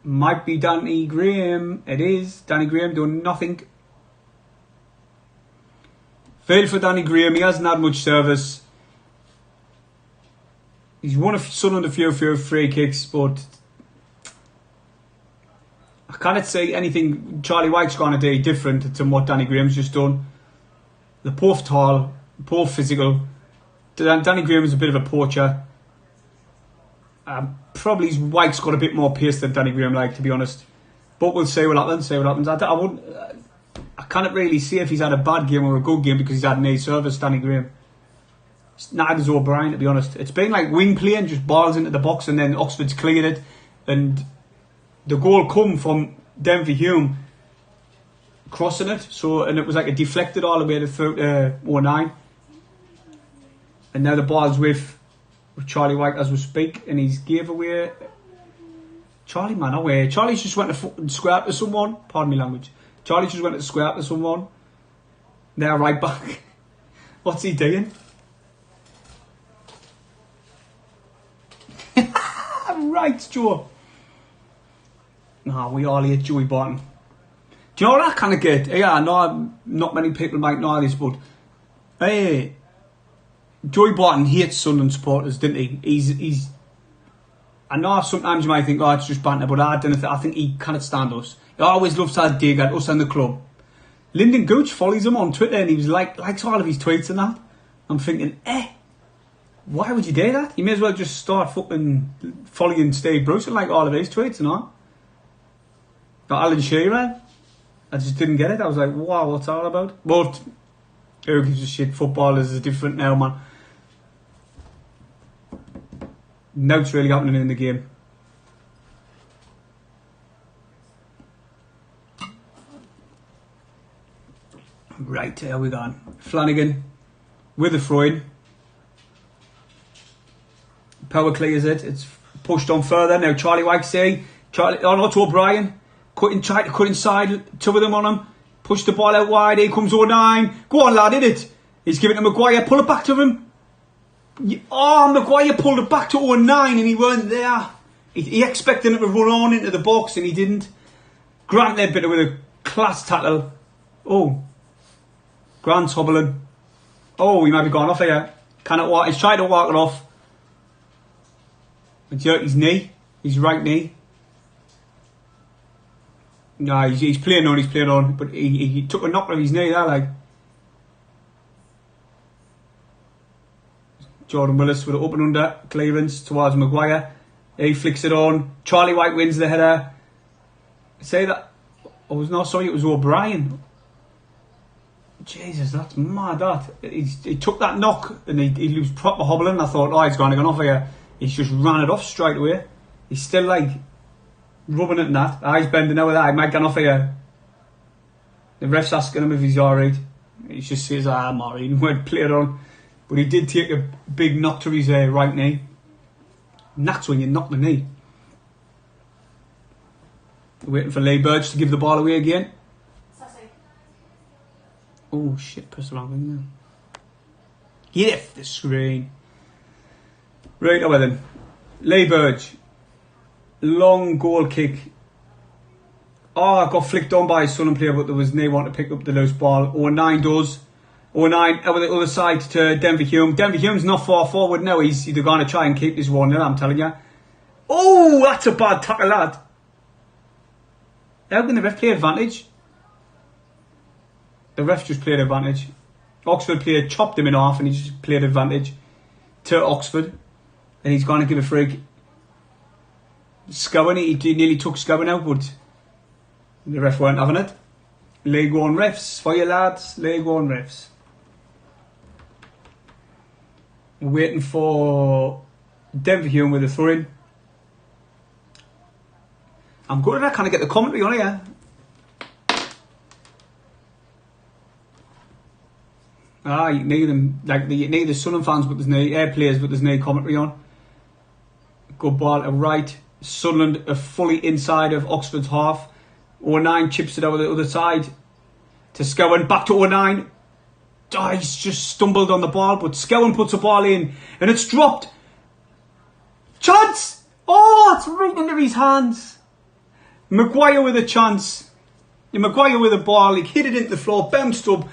Might be Danny Graham. It is. Danny Graham doing nothing. Failed for Danny Graham. He hasn't had much service. He's won a few free kicks, but I can't say anything Charlie White's going to do different to what Danny Graham's just done. They're both tall, both physical. Danny Graham is a bit of a poacher. Probably White's got a bit more pace than Danny Graham, like, to be honest. But we'll see what happens. I can't really see if he's had a bad game or a good game because he's had no service, Danny Graham. Neither does O'Brien, to be honest. It's been like wing playing, just balls into the box and then Oxford's cleared it. And the goal come from Denver Hume crossing it. And it was like a deflected all the way to 09. And now the ball's with Charlie White as we speak. And he's gave away... Charlie, man, away. Charlie's just went to square up to someone. Pardon me language. Charlie just went to square up to someone. Now right back. What's he doing? Right, Joe. No, we all hate Joey Barton. Do you know what I kind of get? Yeah, I know not many people might know this, but hey, Joey Barton hates Sunderland supporters, didn't he? He's. I know sometimes you might think, oh, it's just banter, but I don't. I think he can't stand us. He always loves to have dig at us and the club. Lyndon Gooch follows him on Twitter and he was likes all of his tweets and that. I'm thinking, why would you do that? You may as well just start fucking following Steve Bruce and like all of his tweets and all. Got Alan Shearer. I just didn't get it. I was like, wow, what's that all about? But who gives a shit? Footballers are different now, man. Now it's really happening in the game. Right, here we go. Flanagan with the throw-in. Power clears it. It's pushed on further. Now Charlie White to O'Brien. Tried to cut inside. Two of them on him. Push the ball out wide. Here comes 09. Go on, lad, hit it. He's giving it to Maguire. Pull it back to him. Oh, Maguire pulled it back to 09 and he weren't there. He expected him to run on into the box and he didn't. Grant Ledbetter with a class tackle. Oh. Grant's hobbling. Oh, he might be gone off here. Cannot walk. He's trying to walk it off. It's hurt his knee, his right knee. No, he's playing on, but he took a knock on his knee there, like. Jordan Willis with an open under clearance towards Maguire. He flicks it on. Charlie White wins the header. Say that. I was not sorry, it was O'Brien. Jesus, that's mad. That he took that knock and he was proper hobbling. I thought, oh, he's going to go off here. He's just ran it off straight away. He's still like rubbing it and that. He's bending over that. He might get off here. The ref's asking him if he's alright. He just says, I'm alright. He went play it on. But he did take a big knock to his right knee. And that's when you knock the knee. Waiting for Lee Burge to give the ball away again. Oh shit, press the wrong thing now. Get off the screen. Right, over then. Lee Burge. Long goal kick. Oh, I got flicked on by a Sunderland player, but there was no one to pick up the loose ball. 09 does. 09 over the other side to Denver Hume. Denver Hume's not far forward now. He's either going to try and keep this 1-0, I'm telling you. Oh, that's a bad tackle, lad. How can the ref play advantage? The ref just played advantage. Oxford player chopped him in half and he just played advantage to Oxford. And he's going to give a free. Scowen, he nearly took Scowen out, but the ref weren't having it. League One refs for you lads. League One refs. We're waiting for Denver Hume with a throw in. I'm good at that. Can I get the commentary on here? You need them, like you need the Sunderland fans, but there's no air players, but there's no commentary on. Good ball to right. Sunderland are fully inside of Oxford's half. 09 chips it over the other side to Scowen. Back to 09. Oh, he's just stumbled on the ball, but Scowen puts the ball in and it's dropped. Chance! Oh, it's right into his hands. Maguire with a chance. Maguire with a ball. He hit it into the floor. Bounced up.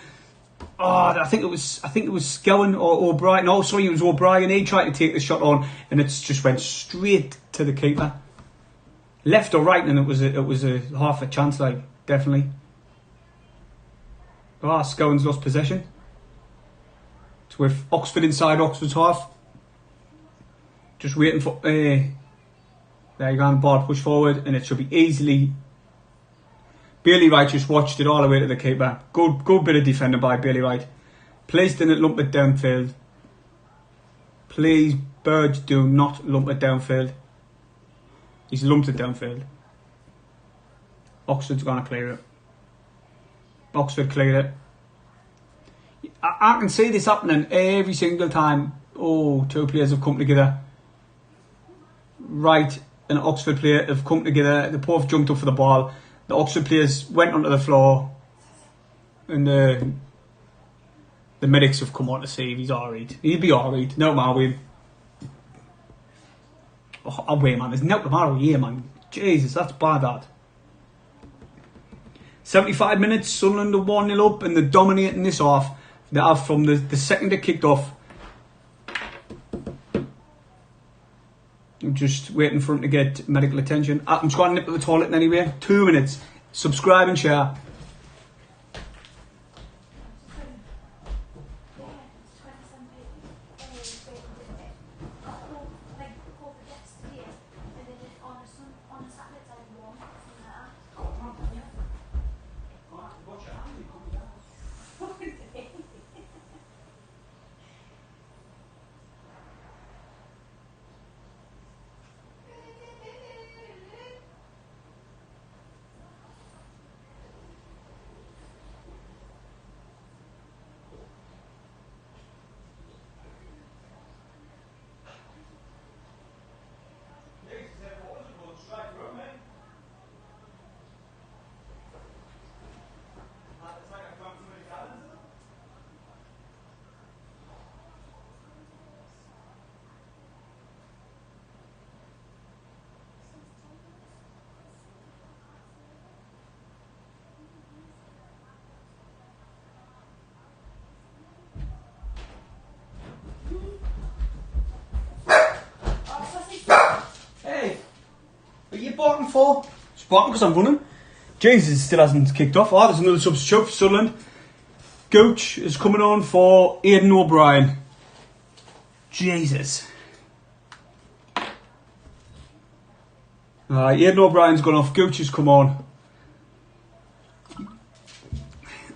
Oh, I think it was Scowen or O'Brien. No, sorry, it was O'Brien. He tried to take the shot on, and it just went straight to the keeper, left or right, and it was a half a chance, like definitely. Oh, Scowen's lost possession. It's with Oxford inside Oxford's half. Just waiting for there you go, ball push forward, and it should be easily. Bailey Wright just watched it all the way to the keeper. Good bit of defending by Bailey Wright. Please didn't lump it downfield. Please, Burge, do not lump it downfield. He's lumped it downfield. Oxford's going to clear it. Oxford cleared it. I can see this happening every single time. Oh, two players have come together. Wright and Oxford player have come together. They both jumped up for the ball. The Oxford players went onto the floor, and the medics have come on to see if he's alright. He'll be alright. No matter with. Oh, wait, man. There's no tomorrow here, man. Jesus, that's bad, that. 75 minutes, Sunderland are 1-0 up, and they're dominating this off. They have from the second it kicked off. I'm just waiting for him to get medical attention. I'm just going to nip to the toilet anyway. 2 minutes. Subscribe and share. for? Spot because I'm running. Jesus still hasn't kicked off. Oh, there's another substitute for Sunderland. Gooch is coming on for Aidan O'Brien. Jesus. Aidan O'Brien's gone off. Gooch has come on.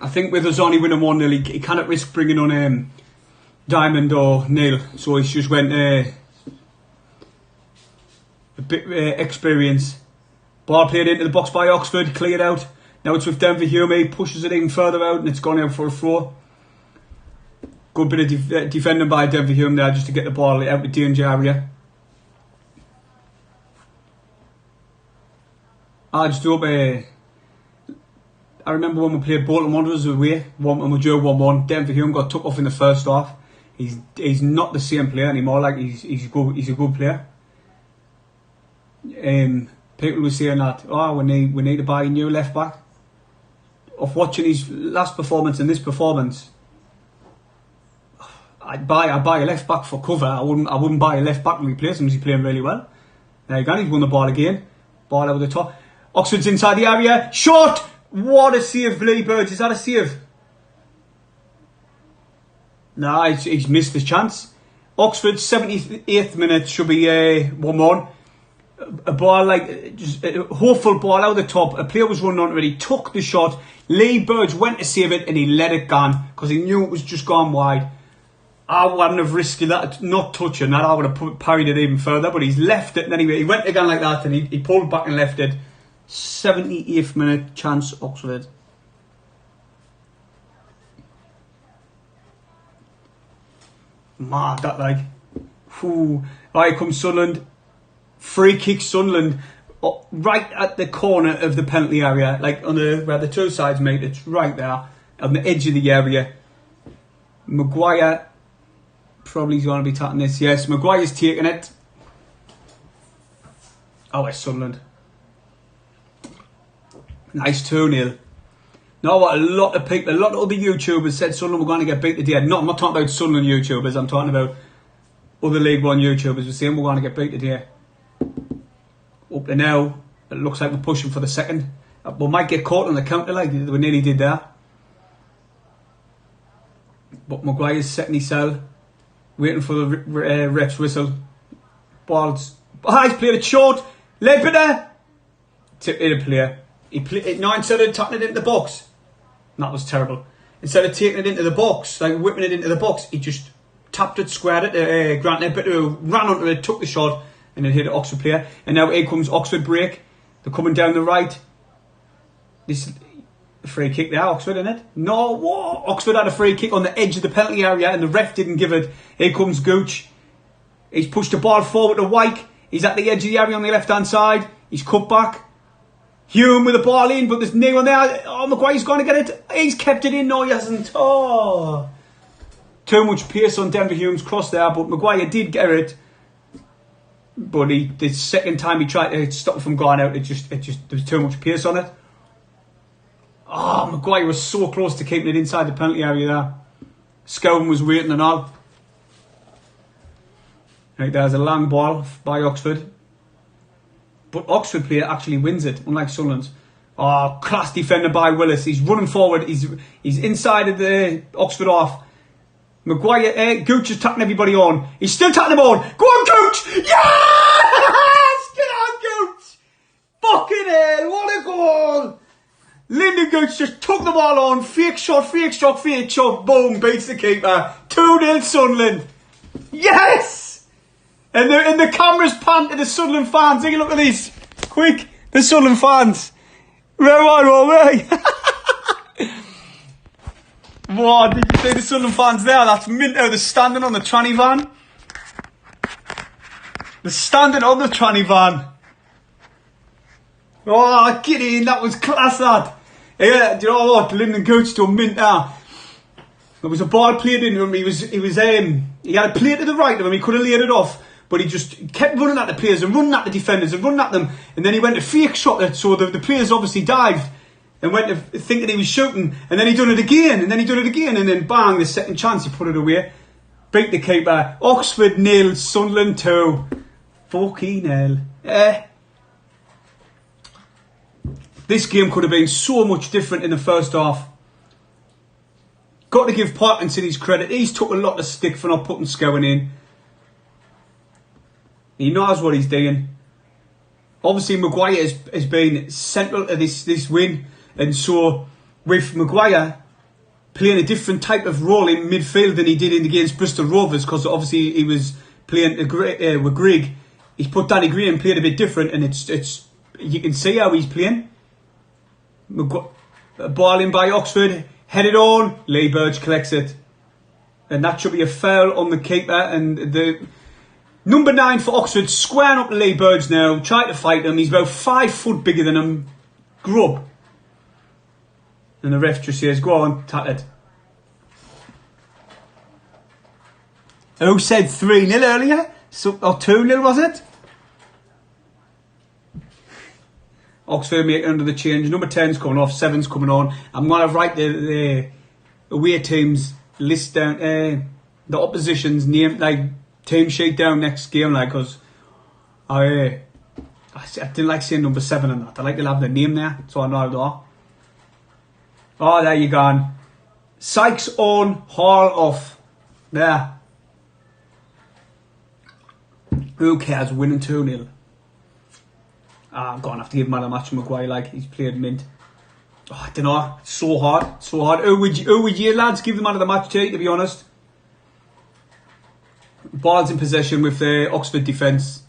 I think with us only winning 1-0, he cannot risk bringing on Diamond or Neil. So he's just went a bit experience. Ball played into the box by Oxford, cleared out. Now it's with Denver Hume. He pushes it even further out and it's gone out for a throw. Good bit of defending by Denver Hume there just to get the ball out of the danger area. I just hope I remember when we played Bolton Wanderers away, and we drew 1-1. Denver Hume got took off in the first half. He's not the same player anymore. Like he's a good player. People were saying that we need to buy a new left back. Of watching his last performance and this performance, I'd buy a left back for cover. I wouldn't buy a left back and replace him. He's playing really well. There you go. He's won the ball again. Ball over the top. Oxford's inside the area. Shot. What a save, Lee Burge. Is that a save? No, he's missed his chance. Oxford, 78th minute, should be 1-1. A ball just a hopeful ball out of the top. A player was running onto it. He took the shot. Lee Burge went to save it and he let it go because he knew it was just gone wide. I wouldn't have risked that, not touching that. I would have parried it even further, but he's left it. And anyway, he went again like that and he pulled back and left it. 78th minute, chance Oxford. Mad that like. Right, comes Sunderland. Free kick Sunderland. Right at the corner of the penalty area, like on where the two sides meet. It's right there on the edge of the area. Maguire probably is going to be tapping this. Yes, Maguire's taking it. Oh, it's Sunderland. Nice 2-0. Now what a lot of people, a lot of other YouTubers said Sunderland were going to get beat today. No, I'm not talking about Sunderland YouTubers. I'm talking about other League One YouTubers were saying we're going to get beat today. Up to now, it looks like we're pushing for the second. We might get caught on the counter like we nearly did there. But Maguire's setting his cell, waiting for the ref's whistle. Balls. He's played it short. Ledbetter. Tipped it a player. Instead of tapping it into the box. That was terrible. Instead of taking it into the box, like whipping it into the box, he just tapped it, squared it. Grant Ledbetter ran onto it, took the shot, and then hit an Oxford player. And now here comes Oxford break. They're coming down the right. This free kick there, Oxford, isn't it? No, what? Oxford had a free kick on the edge of the penalty area and the ref didn't give it. Here comes Gooch. He's pushed the ball forward to Wyke. He's at the edge of the area on the left-hand side. He's cut back. Hume with the ball in, but there's no one there. Oh, Maguire's going to get it. He's kept it in. No, he hasn't. Oh. Too much pace on Denver Hume's cross there, but Maguire did get it. But the second time he tried to stop it from going out, it just there was too much pace on it. Oh, Maguire was so close to keeping it inside the penalty area there. Scowen was waiting and all. Right, there's a long ball by Oxford. But Oxford player actually wins it, unlike Sunderland's. Oh, class defender by Willis. He's running forward. He's inside of the Oxford half. Maguire, Gooch is tapping everybody on. He's still tapping them on. Go on, Gooch! Yes! Get on, Gooch! Fucking hell, what a goal! Lyndon Gooch just took the ball on. Fake shot, fake shot, fake shot. Boom, beats the keeper. 2-0 Sunderland. Yes! And the cameras pan to the Sunderland fans. Take a look at these. Quick, the Sunderland fans. Where are they? What, did you see the Sunderland fans there? That's mint out. They're standing on the tranny van. They're standing on the tranny van. Oh, get in. That was class, that. Yeah, do you know what? Lyndon Gooch to a mint there. There was a ball played into him. He had a play to the right of him. He could have laid it off. But he just kept running at the players and running at the defenders and running at them. And then he went to fake shot it. So the players obviously dived and went to thinking he was shooting. And then he done it again. And then he done it again. And then bang, the second chance, he put it away. Beat the keeper. Oxford 0, Sunderland 2. Fucking hell. This game could have been so much different in the first half. Got to give Parkinson his credit. He's took a lot of stick for not putting Scowen in. He knows what he's doing. Obviously, Maguire has been central to this win. And so, with Maguire playing a different type of role in midfield than he did against Bristol Rovers, because obviously he was playing with Grigg, he's put Danny Graham playing a bit different, and it's you can see how he's playing. Ball in by Oxford, headed on, Lee Burge collects it. And that should be a foul on the keeper, and the number 9 for Oxford squaring up to Lee Burge now, trying to fight him. He's about 5 foot bigger than him. Grub. And the ref just says, go on, tat it. Who said 3-0 earlier? Or 2-0 was it? Oxford make it under the change. Number 10's coming off, 7's coming on. I'm going to write the away teams list down, the opposition's name, like team sheet down next game, like, because I didn't like saying number 7 and that. I like to have the name there, so I know how to do. Oh, there you go. Sykes on, Hall off. There. Who cares? Winning 2-0. I'm going to have to give man of the match to Maguire, like, he's played mint. Oh, I don't know. It's so hard. So hard. Who would you lads give the man of the match to be honest? Ball's in possession with the Oxford defence.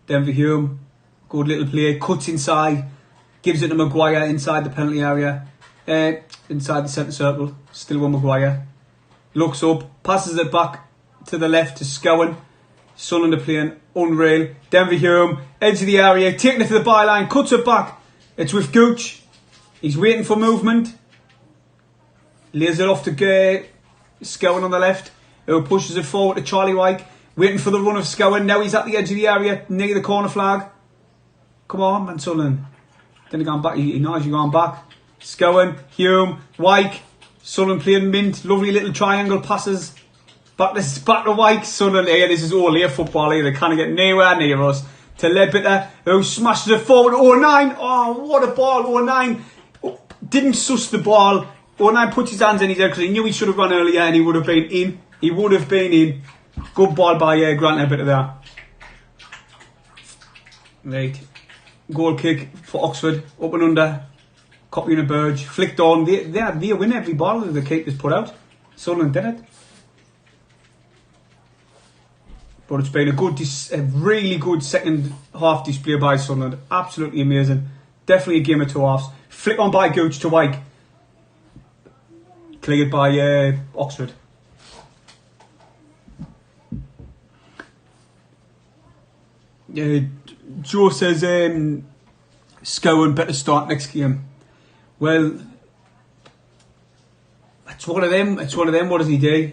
Denver Hume. Good little play. Cuts inside. Gives it to Maguire inside the penalty area. Inside the centre circle. Still with Maguire. Looks up. Passes it back to the left to Scowen. Sunderland are playing unreal. Denver Hume, edge of the area, taking it to the byline, cuts it back. It's with Gooch. He's waiting for movement. Lays it off to Scowen on the left, who pushes it forward to Charlie Wyke. Waiting for the run of Scowen. Now he's at the edge of the area, near the corner flag. Come on, man, Sunderland. Then he gone back. He knows he's gone back. Scowen, Hume, Wyke. Sunderland playing mint. Lovely little triangle passes. Back to Wyke, Sunderland here. This is all here football here. They can't get nowhere near us. To Ledbetter, who smashes it forward. 09. Oh, what a ball. 09 didn't suss the ball. 09 puts his hands in his head because he knew he should have run earlier and he would have been in. He would have been in. Good ball by Grant Ledbetter there. Right. Goal kick for Oxford. Up and under. Copying a Burge. Flicked on. They win every ball that the keeper's put out. Sunderland did it. But it's been a really good second half display by Sunderland. Absolutely amazing. Definitely a game of 2 halves. Flick on by Gooch to Wyke. Cleared by Oxford. Joe says Scowen better start next game. Well, it's one of them. What does he do?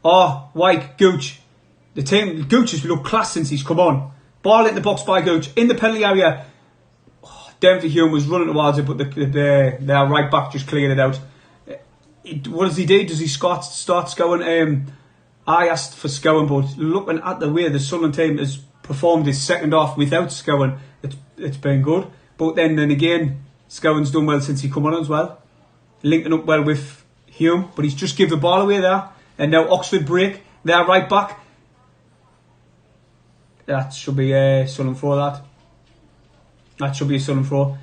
Oh, Wyke, Gooch. The team, Gooch has looked class since he's come on. Ball in the box by Gooch. In the penalty area. Oh, Denver Hume was running towards it, but their right back just cleared it out. What does he do? Does he start Scowen? I asked for Scowen, but looking at the way the Sunderland team has performed this second half without Scowen, it's been good. But then again, Scowen's done well since he come on as well. Linking up well with Hume, but he's just give the ball away there. And now Oxford break. They're right back. That should be a Sunderland throw, that should be a Sunderland throw.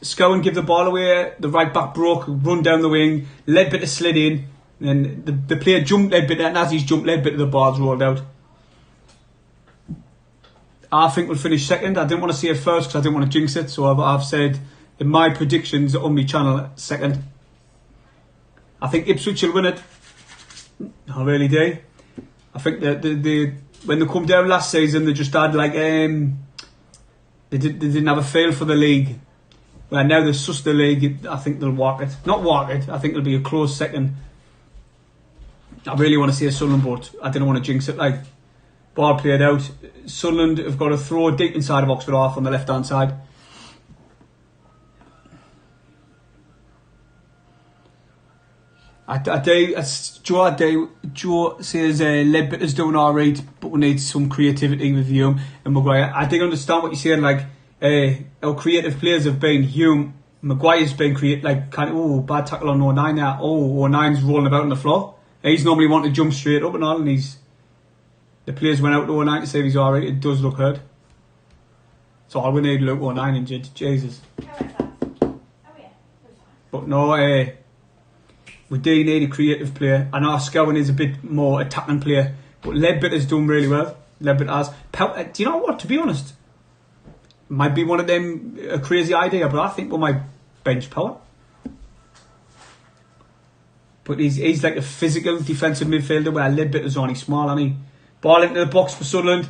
Scowen give the ball away, the right back broke, run down the wing, Ledbetter slid in, and the player jumped Ledbetter, and as he's jumped Ledbetter, the ball's rolled out. I think we'll finish second. I didn't want to say it first because I didn't want to jinx it, so I've said in my predictions on my channel, second. I think Ipswich will win it. I really do. I think that when they come down last season, they just had like they didn't have a feel for the league. Well, now they've sussed the league. I think they'll walk it. Not walk it. I think it'll be a close second. I really want to see a Sunderland, but I didn't want to jinx it. Like, ball played out. Sunderland have got to throw deep inside of Oxford half on the left hand side. Joe says Ledbitter's doing alright, but we need some creativity with Hume and Maguire. I do understand what you're saying. Like our creative players have been Hume. Maguire's been bad tackle on 09 there. 09's rolling about on the floor. He's normally wanting to jump straight up and all, and the players went out to 09 to say he's alright. It does look hurt. So all we need to look 09 injured. Jesus. But no, we do need a creative player. I know Scowen is a bit more attacking player, but Ledbitter's done really well. Ledbitter has. Do you know what? To be honest, might be one of them a crazy idea, but I think we might bench Power. But he's like a physical defensive midfielder where Ledbitter's only small, and he ball into the box for Sunderland.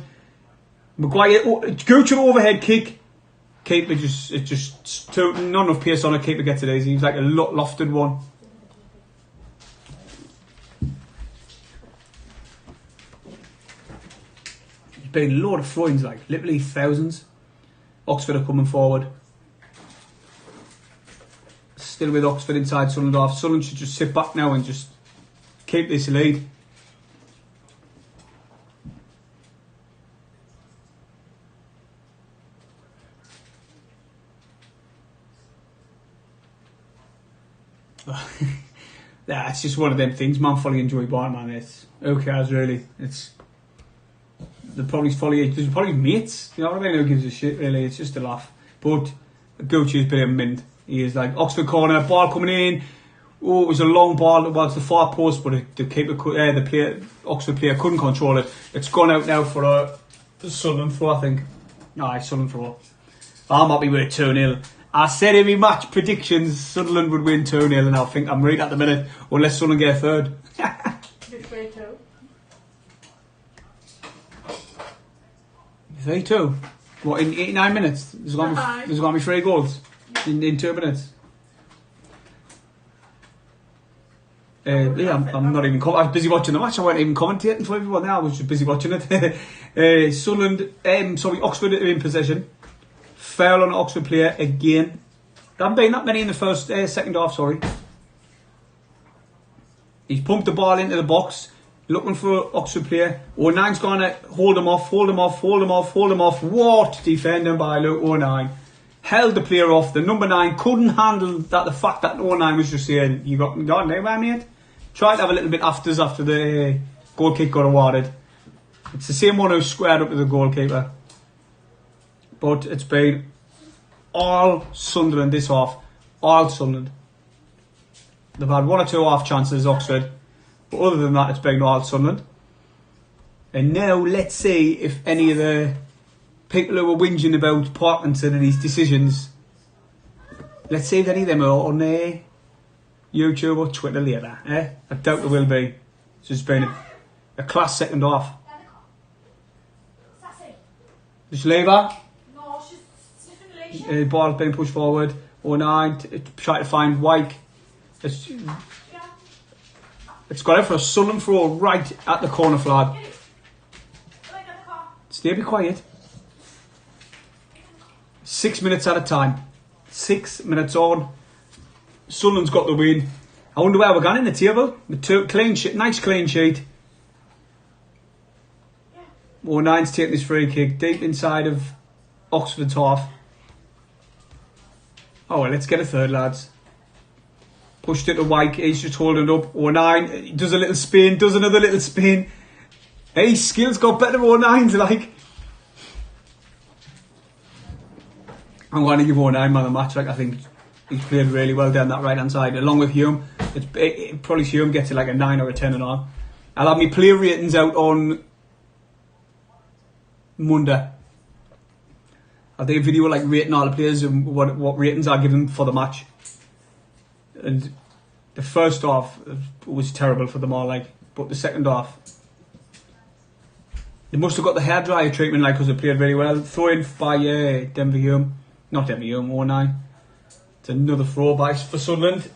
Maguire, Gucci overhead kick. Keeper just not enough pace on a keeper gets it easy. He's like a lofted one. There's been a load of throw-ins, like literally thousands. Oxford are coming forward. Still with Oxford inside Sunderland half. Sunderland should just sit back now and just keep this lead. Yeah, it's just one of them things. Man, fully enjoy ball, man. It's who cares really? There's probably mates. You know what I mean? Who gives a shit really? It's just a laugh. But Gucci's been a mint. He is like Oxford corner, ball coming in. Oh, it was a long ball towards the far post, but the keeper, Oxford player couldn't control it. It's gone out now for a Sunderland throw, I think. Aye, Sunderland throw. I'm happy with it 2-0. I said every match predictions Sunderland would win 2-0, and I think I'm right at the minute, unless Sunderland get a third. You're 3-2. 3-2? What, in 89 minutes? There's going to be 3 goals in 2 minutes. I'm not even. I was busy watching the match. I wasn't even commentating for everyone. Now I was just busy watching it. Oxford are in possession. Foul on an Oxford player again. There haven't been that many in the second half. Sorry. He's pumped the ball into the box, looking for an Oxford player. 09's gonna hold him off. What defending by Luke 09. Held the player off. The number 9 couldn't handle that. The fact that 09 was just saying, "You got nowhere, mate." Tried to have a little bit after the goal kick got awarded. It's the same one who squared up to the goalkeeper. But it's been all Sunderland this half. All Sunderland. They've had 1 or 2 half chances, Oxford. But other than that, it's been all Sunderland. And now let's see if any of the people who were whinging about Parkinson and his decisions, let's see if any of them are on YouTube or Twitter later. I doubt there will be. It's just been a class second half. Just leave her. No, she's sniffing the Ball's being pushed forward. 09 trying to find Wyke. It's got it for a Sunderland throw right at the corner flag. Stay be quiet. 6 minutes at a time. 6 minutes on. Sunderland's got the win. I wonder where we're going in the table. Nice clean sheet. 09's taking this free kick deep inside of Oxford's half. Oh well, let's get a third, lads. Pushed it to Wyke. He's just holding it up. 09 he does a little spin, does another little spin. Hey, skills got better. 09's like. I'm going to give 09 man of the match. Like, I think he's played really well down that right hand side, along with Hume. Probably Hume gets it like a 9 or a 10 and all. I'll have my player ratings out on Monday. I'll do a video like rating all the players and what ratings I give them for the match. And the first half was terrible for them all, like, but the second half, they must have got the hairdryer treatment, like, because they played very well. Throw in by Denver Hume. Not Denver Hume, 09. It's another throw by for Sunderland.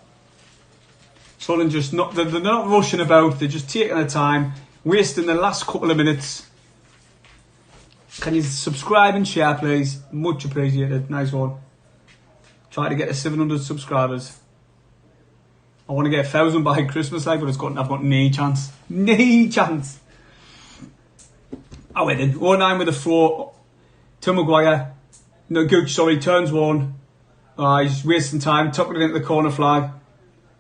Sunderland just they're not rushing about, they're just taking their time, wasting the last couple of minutes. Can you subscribe and share, please? Much appreciated. Nice one. Try to get to 700 subscribers. want to get 1,000 by Christmas, like, but I've got no chance. No chance. I went in. 0-9 with a throw to Maguire. No, Gooch, sorry, turns one. He's wasting time, tucking it into the corner flag.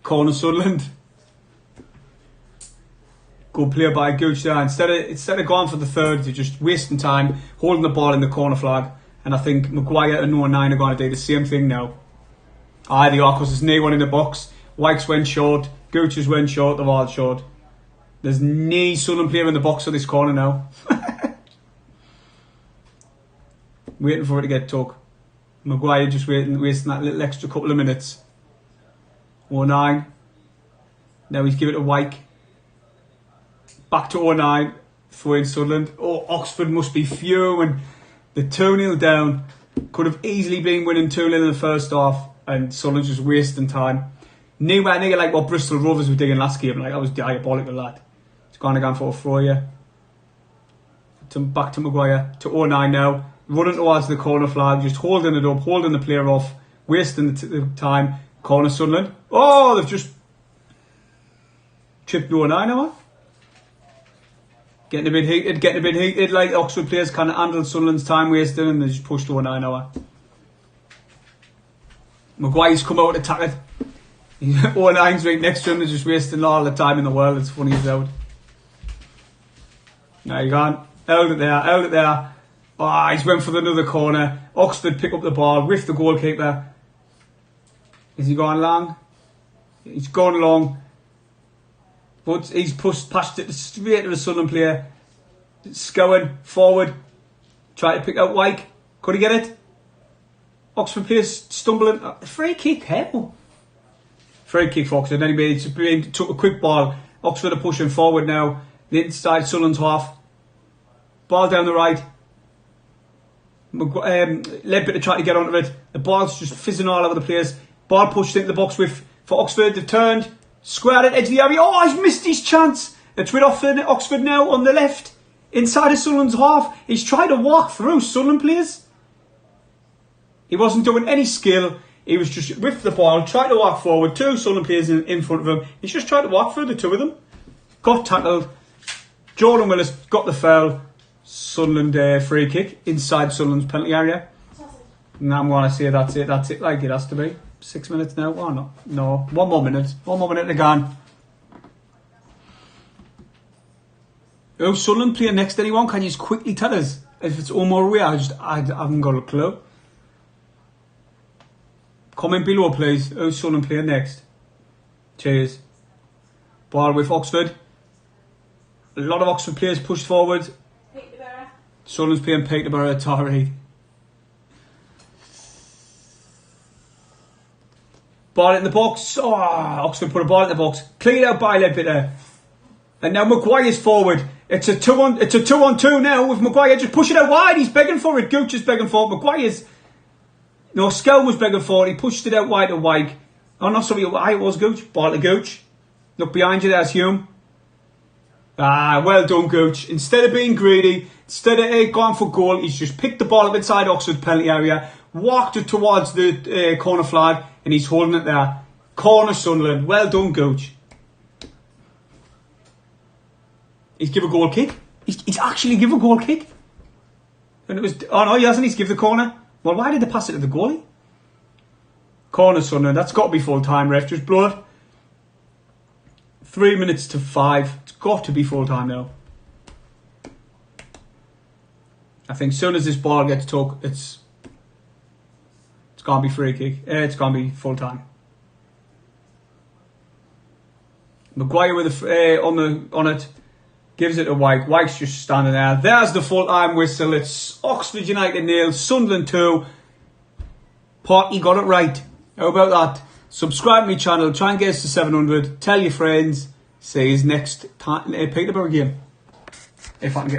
Corner Sunderland. Good play by Gooch there. Instead of going for the third, they're just wasting time, holding the ball in the corner flag. And I think Maguire and 0-9 are going to do the same thing now. They are, because there's no one in the box. Wykes went short, Gooch's went short, they're all short. There's no Sunderland player in the box for this corner now. Waiting for it to get took. Maguire just wasting that little extra couple of minutes. 0-9. Now he's given it to Wyke. Back to 0-9. Throw in Sunderland. Oh, Oxford must be fuming. The 2-0 down. Could have easily been winning 2-0 in the first half. And Sunderland just wasting time. Nowhere near like what Bristol Rovers were doing last game. Like, that was diabolical, lad. It's gone again for a throw here. Back to Maguire. To 0-9 now. Running towards the corner flag. Just holding it up. Holding the player off. Wasting the time. Corner Sunderland. Oh, they've just chipped 0-9 now. Getting a bit heated. Like, Oxford players can't handle Sunderland's time wasting, and they just pushed 0-9 now. Maguire's come out to attack it. 0-9's right next to him. They're just wasting all the time in the world. It's funny as out. Now you gone. Held it there. He's went for another corner. Oxford pick up the ball with the goalkeeper. Is he going long? He's gone long. But he's passed it straight to the Sunderland player. Scouring forward. Try to pick out Wyke. Could he get it? Oxford players stumbling. Free kick, hell. Free kick for Oxford. Anyway, took a quick ball. Oxford are pushing forward now. The inside Sunderland's half. Ball down the right. Ledbetter trying to get onto it. The ball's just fizzing all over the place. Ball pushed into the box for Oxford. They've turned. Squared it, edge of the area. Oh, he's missed his chance. It's with Oxford now on the left. Inside of Sunderland's half. He's trying to walk through Sunderland players. He wasn't doing any skill. He was just with the ball, trying to walk forward. Two Sunderland players in front of him. He's just trying to walk through the two of them. Got tackled. Jordan Willis got the foul. Sunderland free kick inside Sunderland's penalty area. And I'm going to say that's it. That's it, like it has to be. 6 minutes now. Why not? No. 1 more minute. 1 more minute again. Oh, Sunderland playing next, anyone? Can you just quickly tell us if it's Omar Ria? I haven't got a clue. Comment below, please. Who's Sunderland playing next? Cheers. Ball with Oxford. A lot of Oxford players pushed forward. Peterborough. Sunderland's playing Peterborough, Torrey. Ball in the box. Oh, Oxford put a ball in the box. Cleared out by Ledbetter. And now Maguire's forward. It's a 2-on-2 now with Maguire just pushing it wide. He's begging for it. Gooch is begging for it. Maguire's... No, Skell was begging for it. He pushed it out wide to Wyke. Oh, no, sorry. It was Gooch. Ball to Gooch. Look behind you, there's Hume. Well done, Gooch. Instead of being greedy, instead of going for goal, he's just picked the ball up inside Oxford penalty area, walked it towards the corner flag, and he's holding it there. Corner Sunderland. Well done, Gooch. He's give a goal kick. He's actually give a goal kick. And it was... Oh, no, he hasn't. He's give the corner. Well, why did they pass it to the goalie? Corner Sunderland. That's got to be full time, ref. Just blow it. 3 minutes to 5. It's got to be full time now. I think as soon as this ball gets took, it's going to be free kick. It's going to be full time. Maguire with on it. Gives it to Wyke. Wyke's just standing there. There's the full time whistle. It's Oxford United 0, Sunderland 2. Party got it right. How about that? Subscribe to my channel. Try and get us to 700. Tell your friends. See you next time. Peterborough game. If I can get